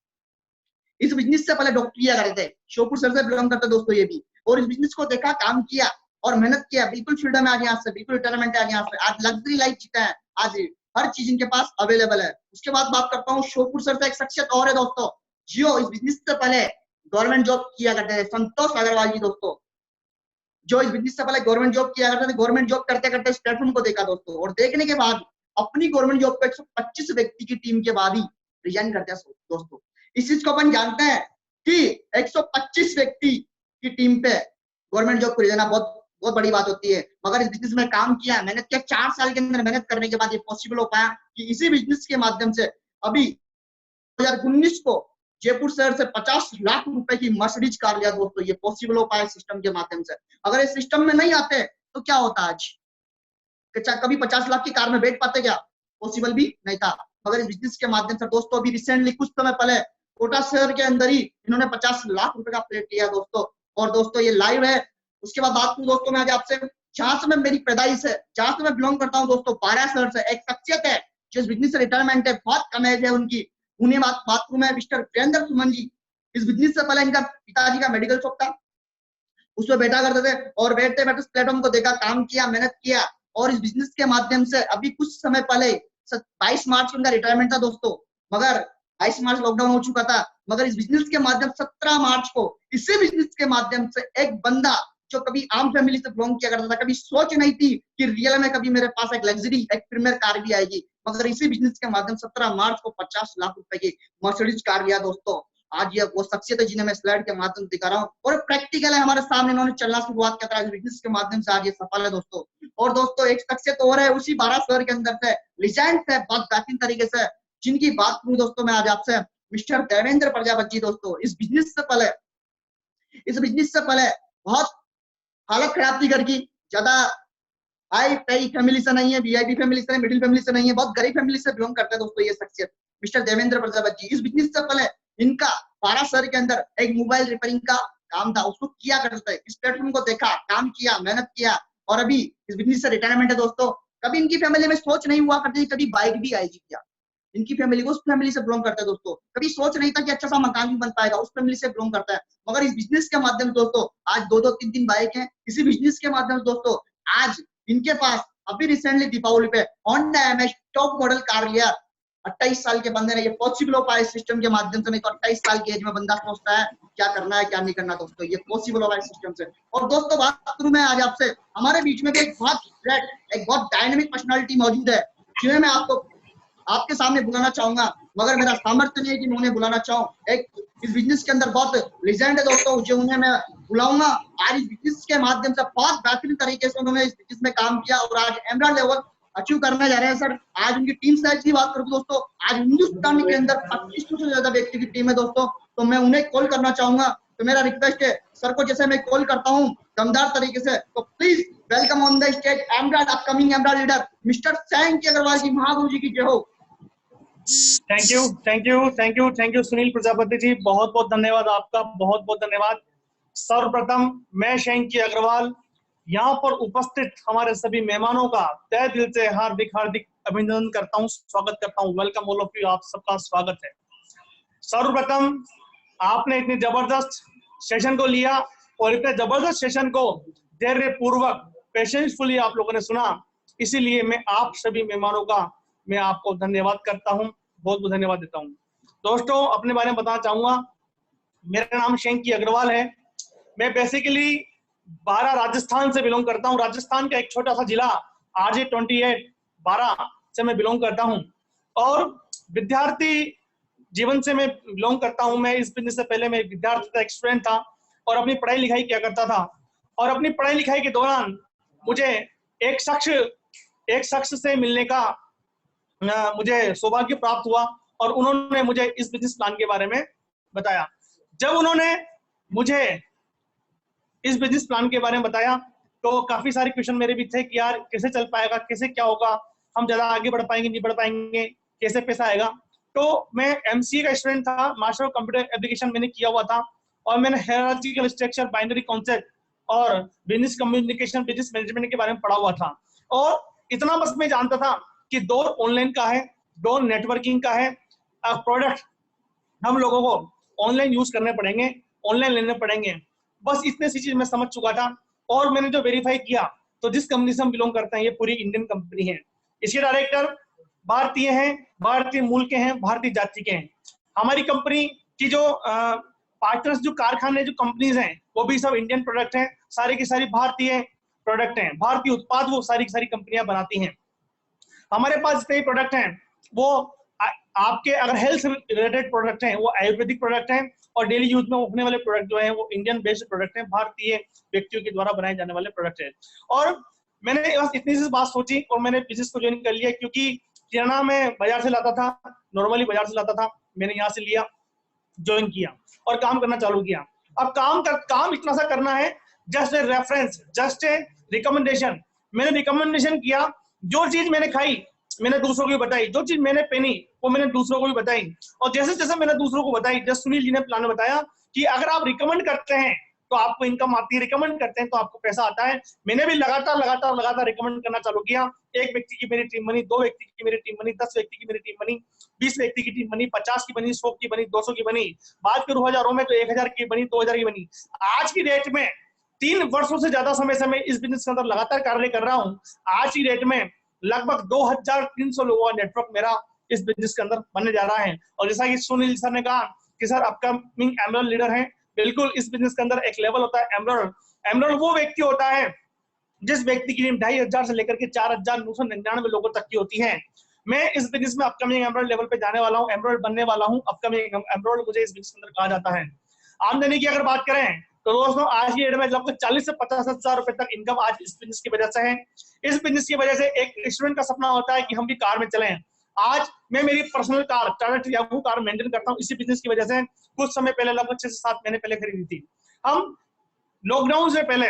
इस बिजनेस से पहले डॉक्टर किया करते थे, श्योपुर शहर से बिलोंग करते दोस्तों ये भी, और इस बिजनेस को देखा, काम किया और मेहनत किया, बिल्कुल फ्रीडम है आज यहाँ से, बिल्कुल रिटायरमेंट है आज यहाँ से, आज लग्जरी लाइफ जीता है, आज हर चीज इनके पास अवेलेबल है। उसके बाद बात करता हूँ श्योपुर शहर से एक शख्सियत और है दोस्तों, जियो इस बिजनेस से पहले गवर्नमेंट जॉब किया करते थे, संतोष अग्रवाल जी दोस्तों, जो इस बिजनेस से पहले गवर्नमेंट जॉब किया करते थे। गवर्नमेंट जॉब करते करते इस प्लेटफॉर्म को देखा दोस्तों, और देखने के बाद अपनी गवर्नमेंट जॉब को 125 व्यक्ति की टीम के बाद ही रिजाइन करते हैं दोस्तों। इस चीज को अपन जानते हैं कि 125 व्यक्ति की टीम पे गवर्नमेंट जॉब को रिजाइन बहुत बहुत बड़ी बात होती है, मगर इस बिजनेस में काम किया, मेहनत किया, 4 साल के अंदर मेहनत करने के बाद ये पॉसिबल हो पाया कि इसी बिजनेस के माध्यम से अभी 2019 को जयपुर शहर से 50 लाख रुपए की मर्सिडीज कार लिया दोस्तों। ये पॉसिबल हो पाया सिस्टम के माध्यम से। अगर इस सिस्टम में नहीं आते तो क्या होता आज, कभी 50 लाख की कार में बैठ पाते क्या, पॉसिबल भी नहीं था। मगर इस बिजनेस के माध्यम से दोस्तों अभी रिसेंटली कुछ समय पहले कोटा शहर के अंदर ही इन्होंने 50 लाख रुपए का प्लेट लिया दोस्तों, और दोस्तों ये लाइव है। उसके बाद बात करूं दोस्तों मैं आज आपसे, जहां से मैं मेरी पैदाइश है, जहां से मैं बिलोंग करता हूं दोस्तों, 12 शहर से एक शख्सियत है जो इस बिजनेस से रिटायरमेंट है, बहुत कम एज है उनकी, उन्हें बात करूं मैं मिस्टर वीरेंद्र सुमन जी। इस बिजनेस से पहले इनका पिताजी का मेडिकल शॉप था, उसमें बैठा करते थे और बैठते बैठे प्लेटफॉर्म को देखा, काम किया, मेहनत किया और इस बिजनेस के माध्यम से अभी कुछ समय पहले 22 मार्च को उनका रिटायरमेंट था दोस्तों, मगर 22 मार्च लॉकडाउन हो चुका था, मगर इस बिजनेस के माध्यम 17 मार्च को इसी बिजनेस के माध्यम से एक बंदा जो कभी आम फैमिली से बिलोंग किया करता था, कभी सोच नहीं थी कि रियल में कभी मेरे पास एक लग्जरी एक प्रीमियर कार भी आएगी, मगर इसी बिजनेस के माध्यम 17 मार्च को 50 लाख रुपए की मर्सिडीज कार लिया दोस्तों। आज ये वो शख्सियत है जिन्हें मैं स्लाइड के माध्यम से दिखा रहा हूँ, और प्रैक्टिकल है हमारे सामने, इन्होंने चलना शुरुआत किया था बिजनेस के माध्यम से, आज ये सफल है दोस्तों। और दोस्तों एक शख्सियत और है उसी 12 शहर के अंदर से, लिजेंड है बहुत बेहतरीन तरीके से, जिनकी बात करूं दोस्तों मैं आज आपसे, मिस्टर देवेंद्र प्रजापति जी दोस्तों। इस बिजनेस से पहले बहुत हालत खराब थी घर की, ज्यादा हाई पाई फैमिली से नहीं है, वीआईपी फैमिली से नहीं, मिडिल फैमिली से नहीं है, बहुत गरीब फैमिली से बिलोंग करते हैं दोस्तों ये शख्सियत मिस्टर देवेंद्र प्रजापति जी। इस बिजनेस से पहले इनका 12 शहर के अंदर एक मोबाइल रिपेयरिंग का काम था, उसको किया करते थे। इस प्लेटफॉर्म को देखा, काम किया, मेहनत किया और अभी इस बिजनेस से रिटायरमेंट है दोस्तों। कभी इनकी फैमिली में सोच नहीं हुआ करती कभी बाइक भी आएगी क्या, इनकी फैमिली उस फैमिली से बिलोंग करता है दोस्तों, कभी सोच नहीं था कि अच्छा सा मकान भी बन पाएगा, उस फैमिली से बिलोंग करता है। मगर इस बिजनेस के माध्यम से दोस्तों आज 2-2, 3-3 बाइक हैं। इसी बिजनेस के माध्यम से दोस्तों आज इनके पास अभी रिसेंटली दीपावली पे Honda MH top model car लिया। 28 साल के बंदे ने, ये पॉसिबल हो पाया सिस्टम के माध्यम से। नहीं तो 28 साल की एज में बंदा सोचता है क्या करना है क्या नहीं करना दोस्तों, ये पॉसिबल हो पाया सिस्टम से। और दोस्तों बात करूं मैं आज आपसे, हमारे बीच में भी एक बहुत डायनेमिक पर्सनालिटी मौजूद है, जिन्हें मैं आपके सामने बुलाना चाहूंगा, मगर मेरा सामर्थ्य नहीं है कि मैं उन्हें बुलाना चाहूं। एक इस बिजनेस के अंदर बहुत लीजेंड है दोस्तों, जो उन्हें मैं बुलाऊंगा। आज इस बिजनेस के माध्यम से बहुत बेहतरीन तरीके से उन्होंने इस बिजनेस में काम किया और आज एमराल्ड लेवल अचीव करने जा रहे हैं सर। आज उनकी टीम साइज की बात करूं दोस्तों, आज हिंदुस्तान के अंदर 2500 से ज्यादा व्यक्ति की टीम है दोस्तों, तो मैं उन्हें कॉल करना चाहूंगा। तो मेरा रिक्वेस्ट है सर को, जैसे मैं कॉल करता हूँ दमदार तरीके से, तो please welcome on the stage emerald upcoming emerald leader mister Sanky Agarwal ji. महागुरु जी की जय हो। थैंक यू सुनील प्रजापति जी, बहुत बहुत धन्यवाद आपका, बहुत बहुत धन्यवाद। सर्वप्रथम मैं सैंकी अग्रवाल यहाँ पर उपस्थित हमारे सभी मेहमानों का तहे दिल से हार्दिक अभिनंदन करता हूँ, स्वागत करता हूँ। वेलकम ऑल ऑफ यू, आप सबका स्वागत है। सर्वप्रथम आपने इतनी जबरदस्त सेशन को लिया और इतने जबरदस्त सेशन को धैर्य पूर्वक पेशेंसफुली आप लोगों ने सुना, इसीलिए मैं आप सभी मेहमानों का मैं आपको धन्यवाद करता हूं, बहुत बहुत धन्यवाद देता हूं। दोस्तों अपने बारे में बताना चाहूंगा, मेरा नाम सैंकी अग्रवाल है। मैं बेसिकली 12 राजस्थान से बिलोंग करता हूं। राजस्थान का एक छोटा सा जिला RJ 28 12 से मैं बिलोंग करता हूं और विद्यार्थी जीवन से मैं बिलोंग करता हूं। मैं इस बिजनेस से पहले मैं विद्यार्थी था, एक स्टूडेंट था और अपनी पढ़ाई लिखाई किया करता था। और अपनी पढ़ाई लिखाई के दौरान मुझे एक शख्स से मिलने का मुझे सौभाग्य प्राप्त हुआ और उन्होंने मुझे इस बिजनेस प्लान के बारे में बताया। जब उन्होंने मुझे इस बिजनेस प्लान के बारे में बताया तो काफी सारे क्वेश्चन मेरे भी थे कि यार कैसे चल पाएगा, कैसे क्या होगा, हम ज्यादा आगे बढ़ पाएंगे नहीं बढ़ पाएंगे, कैसे पैसा आएगा। तो मैं एमसीए का स्टूडेंट था, मास्टर ऑफ कंप्यूटर एप्लीकेशन मैंने किया हुआ था, और मैंने हायरार्किकल स्ट्रक्चर, बाइनरी कॉन्सेप्ट और बिजनेस कम्युनिकेशन, बिजनेस मैनेजमेंट के बारे में पढ़ा हुआ था। और इतना बस मैं जानता था कि दौर ऑनलाइन का है, दौर नेटवर्किंग का है, प्रोडक्ट हम लोगों को ऑनलाइन यूज करने पड़ेंगे, ऑनलाइन लेने पड़ेंगे, बस इतने सी चीज मैं समझ चुका था। और मैंने जो वेरीफाई किया तो जिस कंपनी से हम बिलोंग करते हैं ये पूरी इंडियन कंपनी है, इसके डायरेक्टर भारतीय हैं, भारतीय मूल के हैं, भारतीय जाति के हैं। हमारी कंपनी की जो पार्टनर्स, जो कारखाने, जो कंपनीज हैं वो भी सब इंडियन प्रोडक्ट हैं, सारी की सारी भारतीय प्रोडक्ट हैं, भारतीय उत्पाद वो सारी की सारी कंपनियां बनाती हैं। हमारे पास जितने प्रोडक्ट हैं वो आपके अगर हेल्थ रिलेटेड प्रोडक्ट हैं वो आयुर्वेदिक प्रोडक्ट हैं, और डेली यूज में होने वाले प्रोडक्ट जो हैं वो इंडियन बेस्ड प्रोडक्ट हैं, भारतीय व्यक्तियों के द्वारा बनाए जाने वाले प्रोडक्ट हैं। और मैंने बस इतनी सी बात सोची और मैंने बिजनेस को ज्वाइन कर लिया, क्योंकि किराना मैं बाजार से लाता था, नॉर्मली बाजार से लाता था, मैंने यहाँ से लिया, ज्वाइन किया और काम करना चालू किया। अब काम इतना सा करना है, just a reference, just a recommendation. मैंने रिकमेंडेशन किया, जो चीज मैंने खाई मैंने दूसरों को भी बताई, जो चीज मैंने पहनी वो मैंने दूसरों को भी बताई, और जैसे जैसे मैंने दूसरों को बताई, जैसे सुनील जी ने प्लान में बताया कि अगर आप रिकमेंड करते हैं तो आपको इनकम आती है, रिकमेंड करते हैं तो आपको पैसा आता है। मैंने भी लगातार रिकमेंड करना चालू किया। एक व्यक्ति की मेरी टीम बनी, 2 व्यक्ति की मेरी टीम बनी, 10 व्यक्ति की मेरी टीम बनी, 20 व्यक्ति की टीम बनी, 50 की बनी, 100 की बनी, 200 की बनी, बात करूं हजारों में तो 1000 की बनी, 2000 की बनी। आज की डेट में 3 वर्षों से ज्यादा समय से मैं इस बिजनेस के अंदर लगातार कार्य कर रहा हूं। आज की डेट में लगभग 2300 लोगों का नेटवर्क मेरा इस बिजनेस के अंदर बनने जा रहा है। और जैसा कि सुनील सर ने कहा कि सर अपकमिंग एमरल्ड लीडर हैं, बिल्कुल इस बिजनेस के अंदर एक लेवल होता है एमरल्ड। एमरल्ड वो व्यक्ति होता है जिस व्यक्ति की टीम 2500 से लेकर के 4999 लोगों तक की होती है। मैं इस बिजनेस में अपकमिंग एमरल्ड लेवल पे जाने वाला हूँ, एमरल्ड बनने वाला हूँ। अपकमिंग एमरल्ड मुझे इस बिजनेस के अंदर कहा जाता है। आमदनी की अगर बात करें तो दोस्तों आज की डेट में लगभग 40 से 50 हजार रुपए तक इनकम आज इस बिजनेस की वजह से है। इस बिजनेस की वजह से एक स्टूडेंट का सपना होता है कि हम भी कार में चलें। आज मैं मेरी personal car, Tata Tiago car maintain करता हूँ इसी बिजनेस की वजह से। कुछ समय पहले, लगभग 6 से 7 महीने पहले खरीदी थी। हम लॉकडाउन से पहले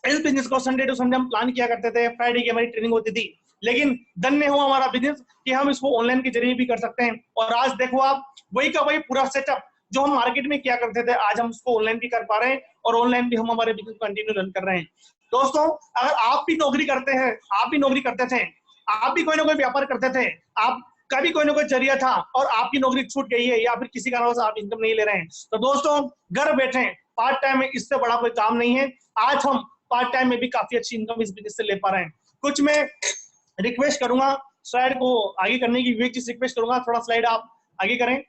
इस बिजनेस को संडे टू संडे हम प्लान किया करते थे, फ्राइडे की हमारी ट्रेनिंग होती थी, लेकिन धन्य हो हमारा बिजनेस कि हम इसको ऑनलाइन के जरिए भी कर सकते हैं। और आज देखो आप, वही का वही पूरा सेटअप जो हम मार्केट में किया करते थे, आज हम उसको ऑनलाइन भी कर पा रहे हैं और ऑनलाइन भी हम हमारे बिजनेस कंटिन्यू रन कर रहे हैं। दोस्तों अगर आप भी नौकरी करते हैं, आप भी नौकरी करते थे, आप भी कोई ना कोई व्यापार करते थे, आपका भी कोई ना कोई जरिया था और आपकी नौकरी छूट गई है या फिर किसी कारण से आप इनकम नहीं ले रहे हैं, तो दोस्तों घर बैठे पार्ट टाइम में इससे बड़ा कोई काम नहीं है। आज हम पार्ट टाइम में भी काफी अच्छी इनकम इस बिजनेस से ले पा रहे हैं। कुछ मैं रिक्वेस्ट करूंगा स्लाइड को आगे करने की, विवेक जी से रिक्वेस्ट करूंगा थोड़ा स्लाइड आप आगे करें,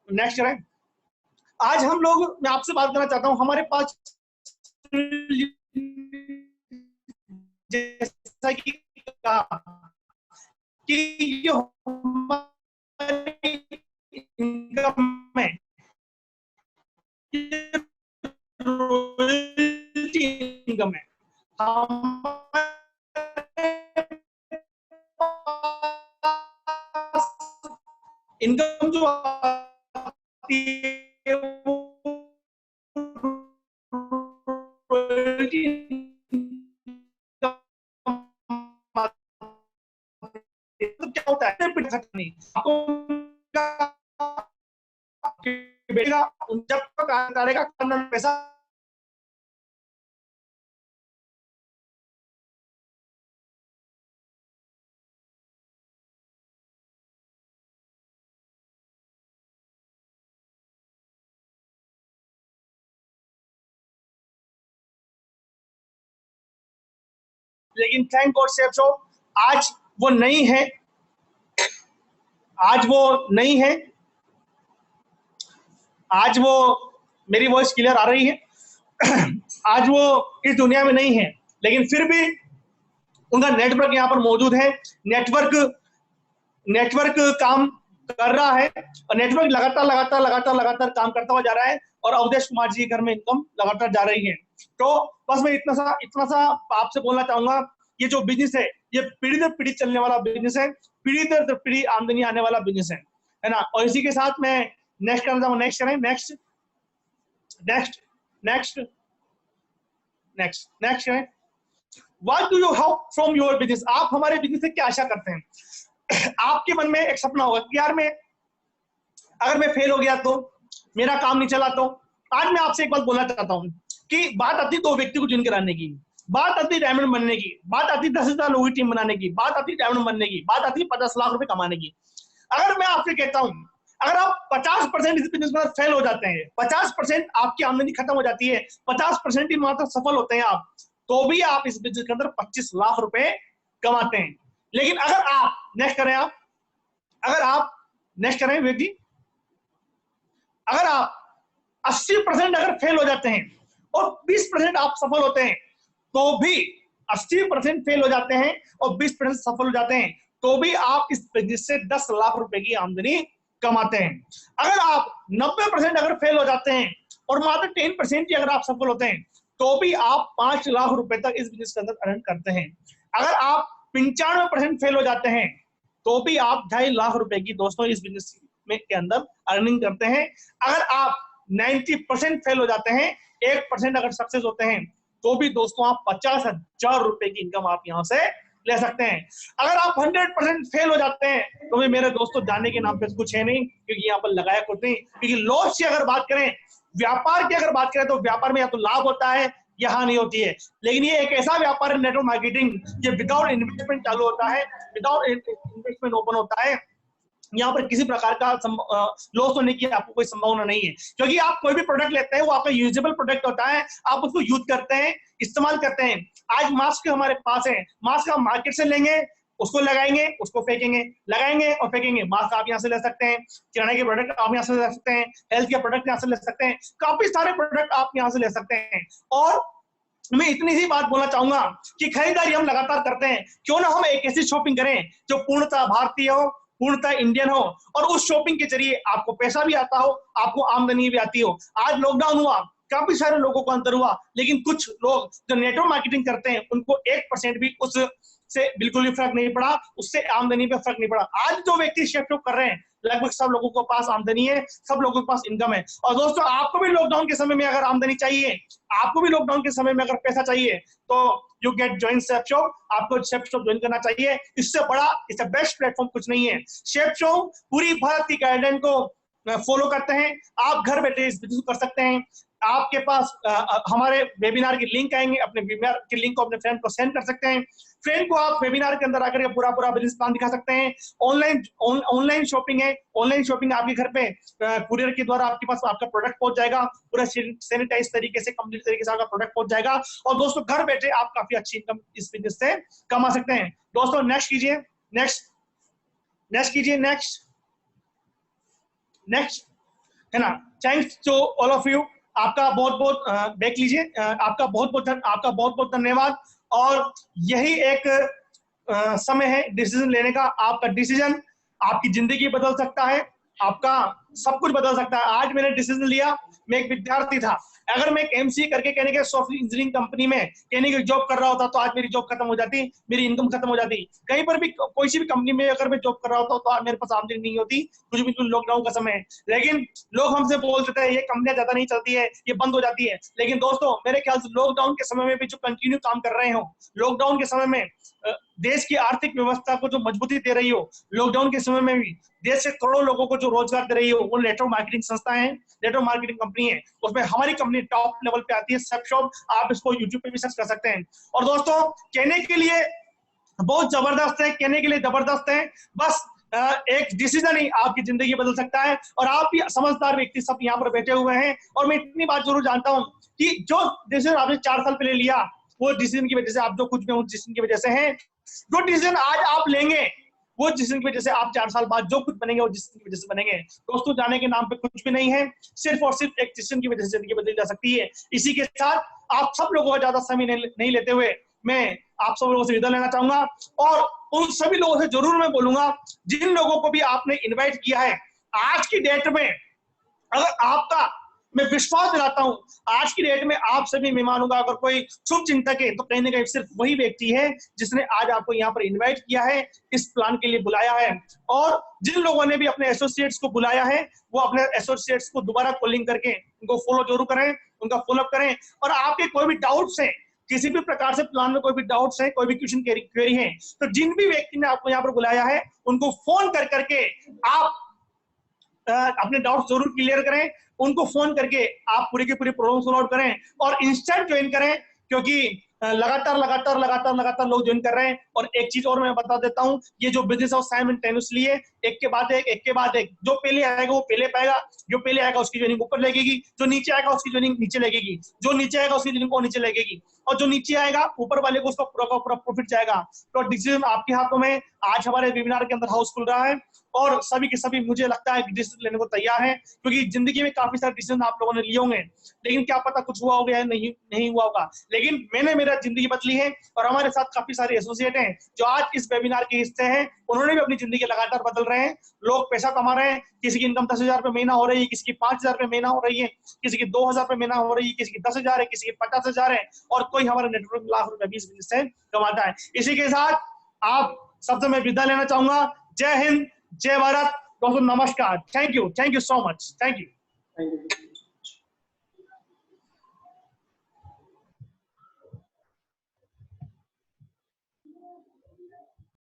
नेक्स्ट करें। आज हम लोग, मैं आपसे बात करना चाहता हूं, हमारे पास जैसा कि कहा कि ये इनकम है, इनकम है, इनकम जो आती है वो क्या होता है, जब तक करेगा पैसा लेकिन थैंक गॉड सेफ शो आज वो नहीं है, आज वो नहीं है, आज वो, मेरी वॉइस क्लियर आ रही है? आज वो इस दुनिया में नहीं है, लेकिन फिर भी उनका नेटवर्क यहाँ पर मौजूद है। नेटवर्क काम कर रहा है और नेटवर्क लगातार काम करता हुआ जा रहा है और अवधेश कुमार जी के घर में इनकम लगातार जा रही है। तो बस मैं इतना सा आपसे बोलना चाहूंगा, ये जो बिजनेस है ये पीढ़ी दर पीढ़ी चलने वाला बिजनेस है, पीढ़ी दर पीढ़ी आमदनी आने वाला बिजनेस है ना। और इसी के साथ मैं नेक्स्ट करना चाहूंगा, नेक्स्ट करें, next next next next next है, what do you hope from your business, आप हमारे बिजनेस से क्या आशा करते हैं। आपके मन में एक सपना होगा कि यार मैं अगर मैं फेल हो गया तो, मेरा काम नहीं चला तो। आज मैं आपसे एक बात बोलना चाहता हूं कि बात आती 2 व्यक्ति को चुन कराने की, बात आती डायमंड बनने की, बात आती 10,000 लोगों की टीम बनाने की, बात आती डायमंड बनने की, बात आती 50 लाख रुपए कमाने की। अगर मैं आपसे कहता हूं, अगर आप 50% इस बिजनेस में फेल हो जाते हैं, 50% आपकी आमदनी खत्म हो जाती है, 50% ही मात्र सफल होते हैं आप, तो भी आप इस बिजनेस के अंदर 25 लाख रुपए कमाते हैं। लेकिन अगर आप नेक्स्ट करें, अगर आप नेक्स्ट करें व्यक्ति, अगर आप 80% अगर फेल हो जाते हैं और 20% आप सफल होते हैं, तो भी 80% फेल हो जाते हैं और 20% सफल हो जाते हैं, तो भी आप इस बिजनेस से 10 लाख रुपए की आमदनी कमाते हैं। अगर आप 90% अगर फेल हो जाते हैं और मात्र 10% ही अगर आप सफल होते हैं, तो भी आप 5 लाख रुपए तक इस बिजनेस के अंदर अर्न करते हैं। अगर आप 95% फेल हो जाते हैं, तो भी आप 2.5 लाख रुपए की दोस्तों इस बिजनेस में के अंदर अर्निंग करते हैं। अगर आप 90% फेल हो जाते हैं, 1% अगर सक्सेस होते हैं, तो भी दोस्तों आप 50,000 रुपए की इनकम आप यहां से ले सकते हैं। अगर आप 100% फेल हो जाते हैं, तो भी मेरे दोस्तों जाने के नाम पे कुछ है नहीं, क्योंकि यहाँ पर लगाया कुछ नहीं। क्योंकि लॉस की अगर बात करें, व्यापार की अगर बात करें, तो व्यापार में या तो लाभ होता है या हानि होती है। लेकिन ये एक ऐसा व्यापार है नेटवर्क मार्केटिंग, ये विदाउट इन्वेस्टमेंट चालू होता है, विदाउट इन्वेस्टमेंट ओपन होता है। यहाँ पर किसी प्रकार का लॉस होने की आपको कोई संभावना नहीं है, क्योंकि आप कोई भी प्रोडक्ट लेते हैं वो आपका यूजेबल प्रोडक्ट होता है, आप उसको यूज करते हैं, इस्तेमाल करते हैं। आज मास्क हमारे पास है, मास्क हम मार्केट से लेंगे, उसको लगाएंगे, उसको फेंकेंगे, लगाएंगे और फेंकेंगे। मास्क आप यहाँ से ले सकते हैं, किराने के प्रोडक्ट आप यहाँ से ले सकते हैं, हेल्थ के प्रोडक्ट यहाँ से ले सकते हैं, काफी सारे प्रोडक्ट आप यहाँ से ले सकते हैं। और मैं इतनी सी बात बोलना चाहूंगा कि खरीदारी हम लगातार करते हैं, क्यों ना हम एक ऐसी शॉपिंग करें जो पूर्णतः भारतीय हो, पूर्णतः इंडियन हो, और उस शॉपिंग के जरिए आपको पैसा भी आता हो, आपको आमदनी भी आती हो। आज लॉकडाउन हुआ, काफी सारे लोगों को अंतर हुआ, लेकिन कुछ लोग जो नेटवर्क मार्केटिंग करते हैं उनको 1% भी उससे बिल्कुल भी फर्क नहीं पड़ा, उससे आमदनी पे फर्क नहीं पड़ा। आज जो व्यक्ति शेयर शॉप कर रहे हैं, लगभग सब लोगों के पास आमदनी है, सब लोगों के पास इनकम है। और दोस्तों, आपको भी लॉकडाउन के समय में अगर आमदनी चाहिए, आपको भी लॉकडाउन के समय में अगर पैसा चाहिए, तो you get join shape shop, आपको शेप शॉप ज्वाइन करना चाहिए। इससे बड़ा, इससे बेस्ट प्लेटफॉर्म कुछ नहीं है। शेप शॉप पूरी भारत की गाइडलाइन को फॉलो करते हैं, आप घर बैठे इस बिजनेस कर सकते हैं। आपके पास हमारे वेबिनार की लिंक आएंगे, अपने वेबिनार की लिंक को अपने फ्रेंड को सेंड कर सकते हैं। फ्रेंड को आप वेबिनार के अंदर आकर पूरा बिजनेस प्लान दिखा सकते हैं। ऑनलाइन शॉपिंग है, ऑनलाइन शॉपिंग आपके घर पे कुरियर के द्वारा आपके पास आपका प्रोडक्ट पहुंच जाएगा, पूरा सैनिटाइज तरीके से, कंप्लीट तरीके से आपका प्रोडक्ट पहुंच जाएगा। और दोस्तों, घर बैठे आप काफी अच्छी इनकम इस बिजनेस से कमा सकते हैं। दोस्तों नेक्स्ट कीजिए, नेक्स्ट कीजिए, नेक्स्ट है ना। Thanks to all of you, आपका बहुत बहुत देख लीजिए, आपका बहुत बहुत धन्यवाद। और यही एक समय है डिसीजन लेने का। आपका डिसीजन आपकी जिंदगी बदल सकता है, आपका सब कुछ बदल सकता है। आज मैंने डिसीजन लिया, मैं एक विद्यार्थी था, अगर मैं एक एमसीए करके कहने के सॉफ्टवेयर इंजीनियरिंग कंपनी में कहने की जॉब कर रहा होता, तो आज मेरी जॉब खत्म हो जाती, मेरी इनकम खत्म हो जाती। कहीं पर भी कोई सी भी कंपनी में अगर मैं जॉब कर रहा होता, तो आज मेरे पास आमदनी नहीं होती, कुछ भी लॉकडाउन का समय है। लेकिन लोग हमसे बोल देते हैं ये कंपनियां ज्यादा नहीं चलती है, ये बंद हो जाती है। लेकिन दोस्तों, मेरे ख्याल से लॉकडाउन के समय में भी जो कंटिन्यू काम कर रहे हो, लॉकडाउन के समय में देश की आर्थिक व्यवस्था को जो मजबूती दे रही हो, लॉकडाउन के समय में भी देश के करोड़ों लोगों को जो रोजगार दे रही हो, वो नेटवर्क मार्केटिंग संस्था है, नेटवर्क मार्केटिंग कंपनी है। उसमें हमारी कंपनी टॉप लेवल पे आती है, शेप शॉप। आप इसको यूट्यूब पे भी सर्च कर सकते हैं। और दोस्तों, कहने के लिए बहुत जबरदस्त है, कहने के लिए जबरदस्त है। बस एक डिसीजन ही आपकी जिंदगी बदल सकता है। और आप भी समझदार व्यक्ति सब यहाँ पर बैठे हुए हैं, और मैं इतनी बात जरूर जानता हूँ कि जो डिसीजन आपने 4 साल पहले लिया, वो डिसीजन की वजह से आप जो कुछ भी उस डिसीजन की वजह से हैं। जो डिसीजन आज आप लेंगे, वो डिसीजन की वजह से आप 4 साल बाद जो कुछ बनेंगे, वो डिसीजन की वजह से बनेंगे। दोस्तों, जाने के नाम पे कुछ भी नहीं है, सिर्फ और सिर्फ एक डिसीजन की वजह से जिंदगी बदली जा सकती है। इसी के साथ आप सब लोगों का ज्यादा समय नहीं लेते हुए मैं आप सब लोगों से विदा लेना चाहूंगा। और उन सभी लोगों से जरूर मैं बोलूंगा, जिन लोगों को भी आपने इन्वाइट किया है, आज की डेट में अगर आपका मैं विश्वास दिलाता हूं आज की डेट में आप सभी मेहमानों का अगर कोई शुभ चिंतक है तो कहीं ना कहीं सिर्फ वही व्यक्ति है जिसने आज आपको यहाँ पर इनवाइट किया है, इस प्लान के लिए बुलाया है। और जिन लोगों ने भी अपने एसोसिएट्स को बुलाया है वो अपने एसोसिएट्स को दोबारा कॉलिंग करके उनको फॉलो जरूर करें, उनका फॉलोअप करें। और आपके कोई भी डाउट्स है, किसी भी प्रकार से प्लान में कोई भी डाउट्स है, कोई भी क्वेश्चन क्वेरी है, तो जिन भी व्यक्ति ने आपको यहाँ पर बुलाया है उनको फोन कर करके आप अपने डाउट्स जरूर क्लियर करें, उनको फोन करके आप पूरी की पूरी प्रॉब्लम सॉल्व आउट करें और इंस्टेंट ज्वाइन करें, क्योंकि लगातार लोग ज्वाइन कर रहे हैं। और एक चीज और मैं बता देता हूं, ये जो बिजनेस ऑफ साइमल्टेनियसली है, एक के बाद एक, जो पहले आएगा वो पहले पाएगा, जो पहले आएगा उसकी ज्वाइनिंग ऊपर लगेगी, जो नीचे आएगा उसकी ज्वाइनिंग नीचे लगेगी, जो नीचे आएगा उसकी ज्वाइनिंग को नीचे लगेगी, और जो नीचे आएगा ऊपर वाले को उसका पूरा पूरा प्रॉफिट जाएगा। तो डिसीजन आपके हाथों में। आज हमारे वेबिनार के अंदर हाउस खुल रहा है और सभी के सभी मुझे लगता है कि डिसीजन लेने को तैयार है, क्योंकि जिंदगी में काफी सारे डिसीजन आप लोगों ने लिए होंगे, लेकिन क्या पता कुछ हुआ होगा या नहीं हुआ होगा। लेकिन मैंने मेरा जिंदगी बदली है और हमारे साथ काफी सारे एसोसिएट हैं जो आज इस वेबिनार के हिस्से हैं, उन्होंने भी अपनी जिंदगी लगातार बदल रहे हैं। लोग पैसा कमा रहे हैं, किसी की इनकम 10,000 रुपए महीना हो रही है, किसी की 5,000 रुपए महीना हो रही है, किसी की 2,000 रुपए महीना हो रही है, किसी की 10,000 है, किसी की 50,000 है, और कोई हमारे नेटवर्क लाख रुपए 20 बिजनेस से कमाता है। इसी के साथ आप सबसे मैं विदा लेना चाहूंगा। जय हिंद, जय भारत दोस्तों, नमस्कार, thank you so much, thank you.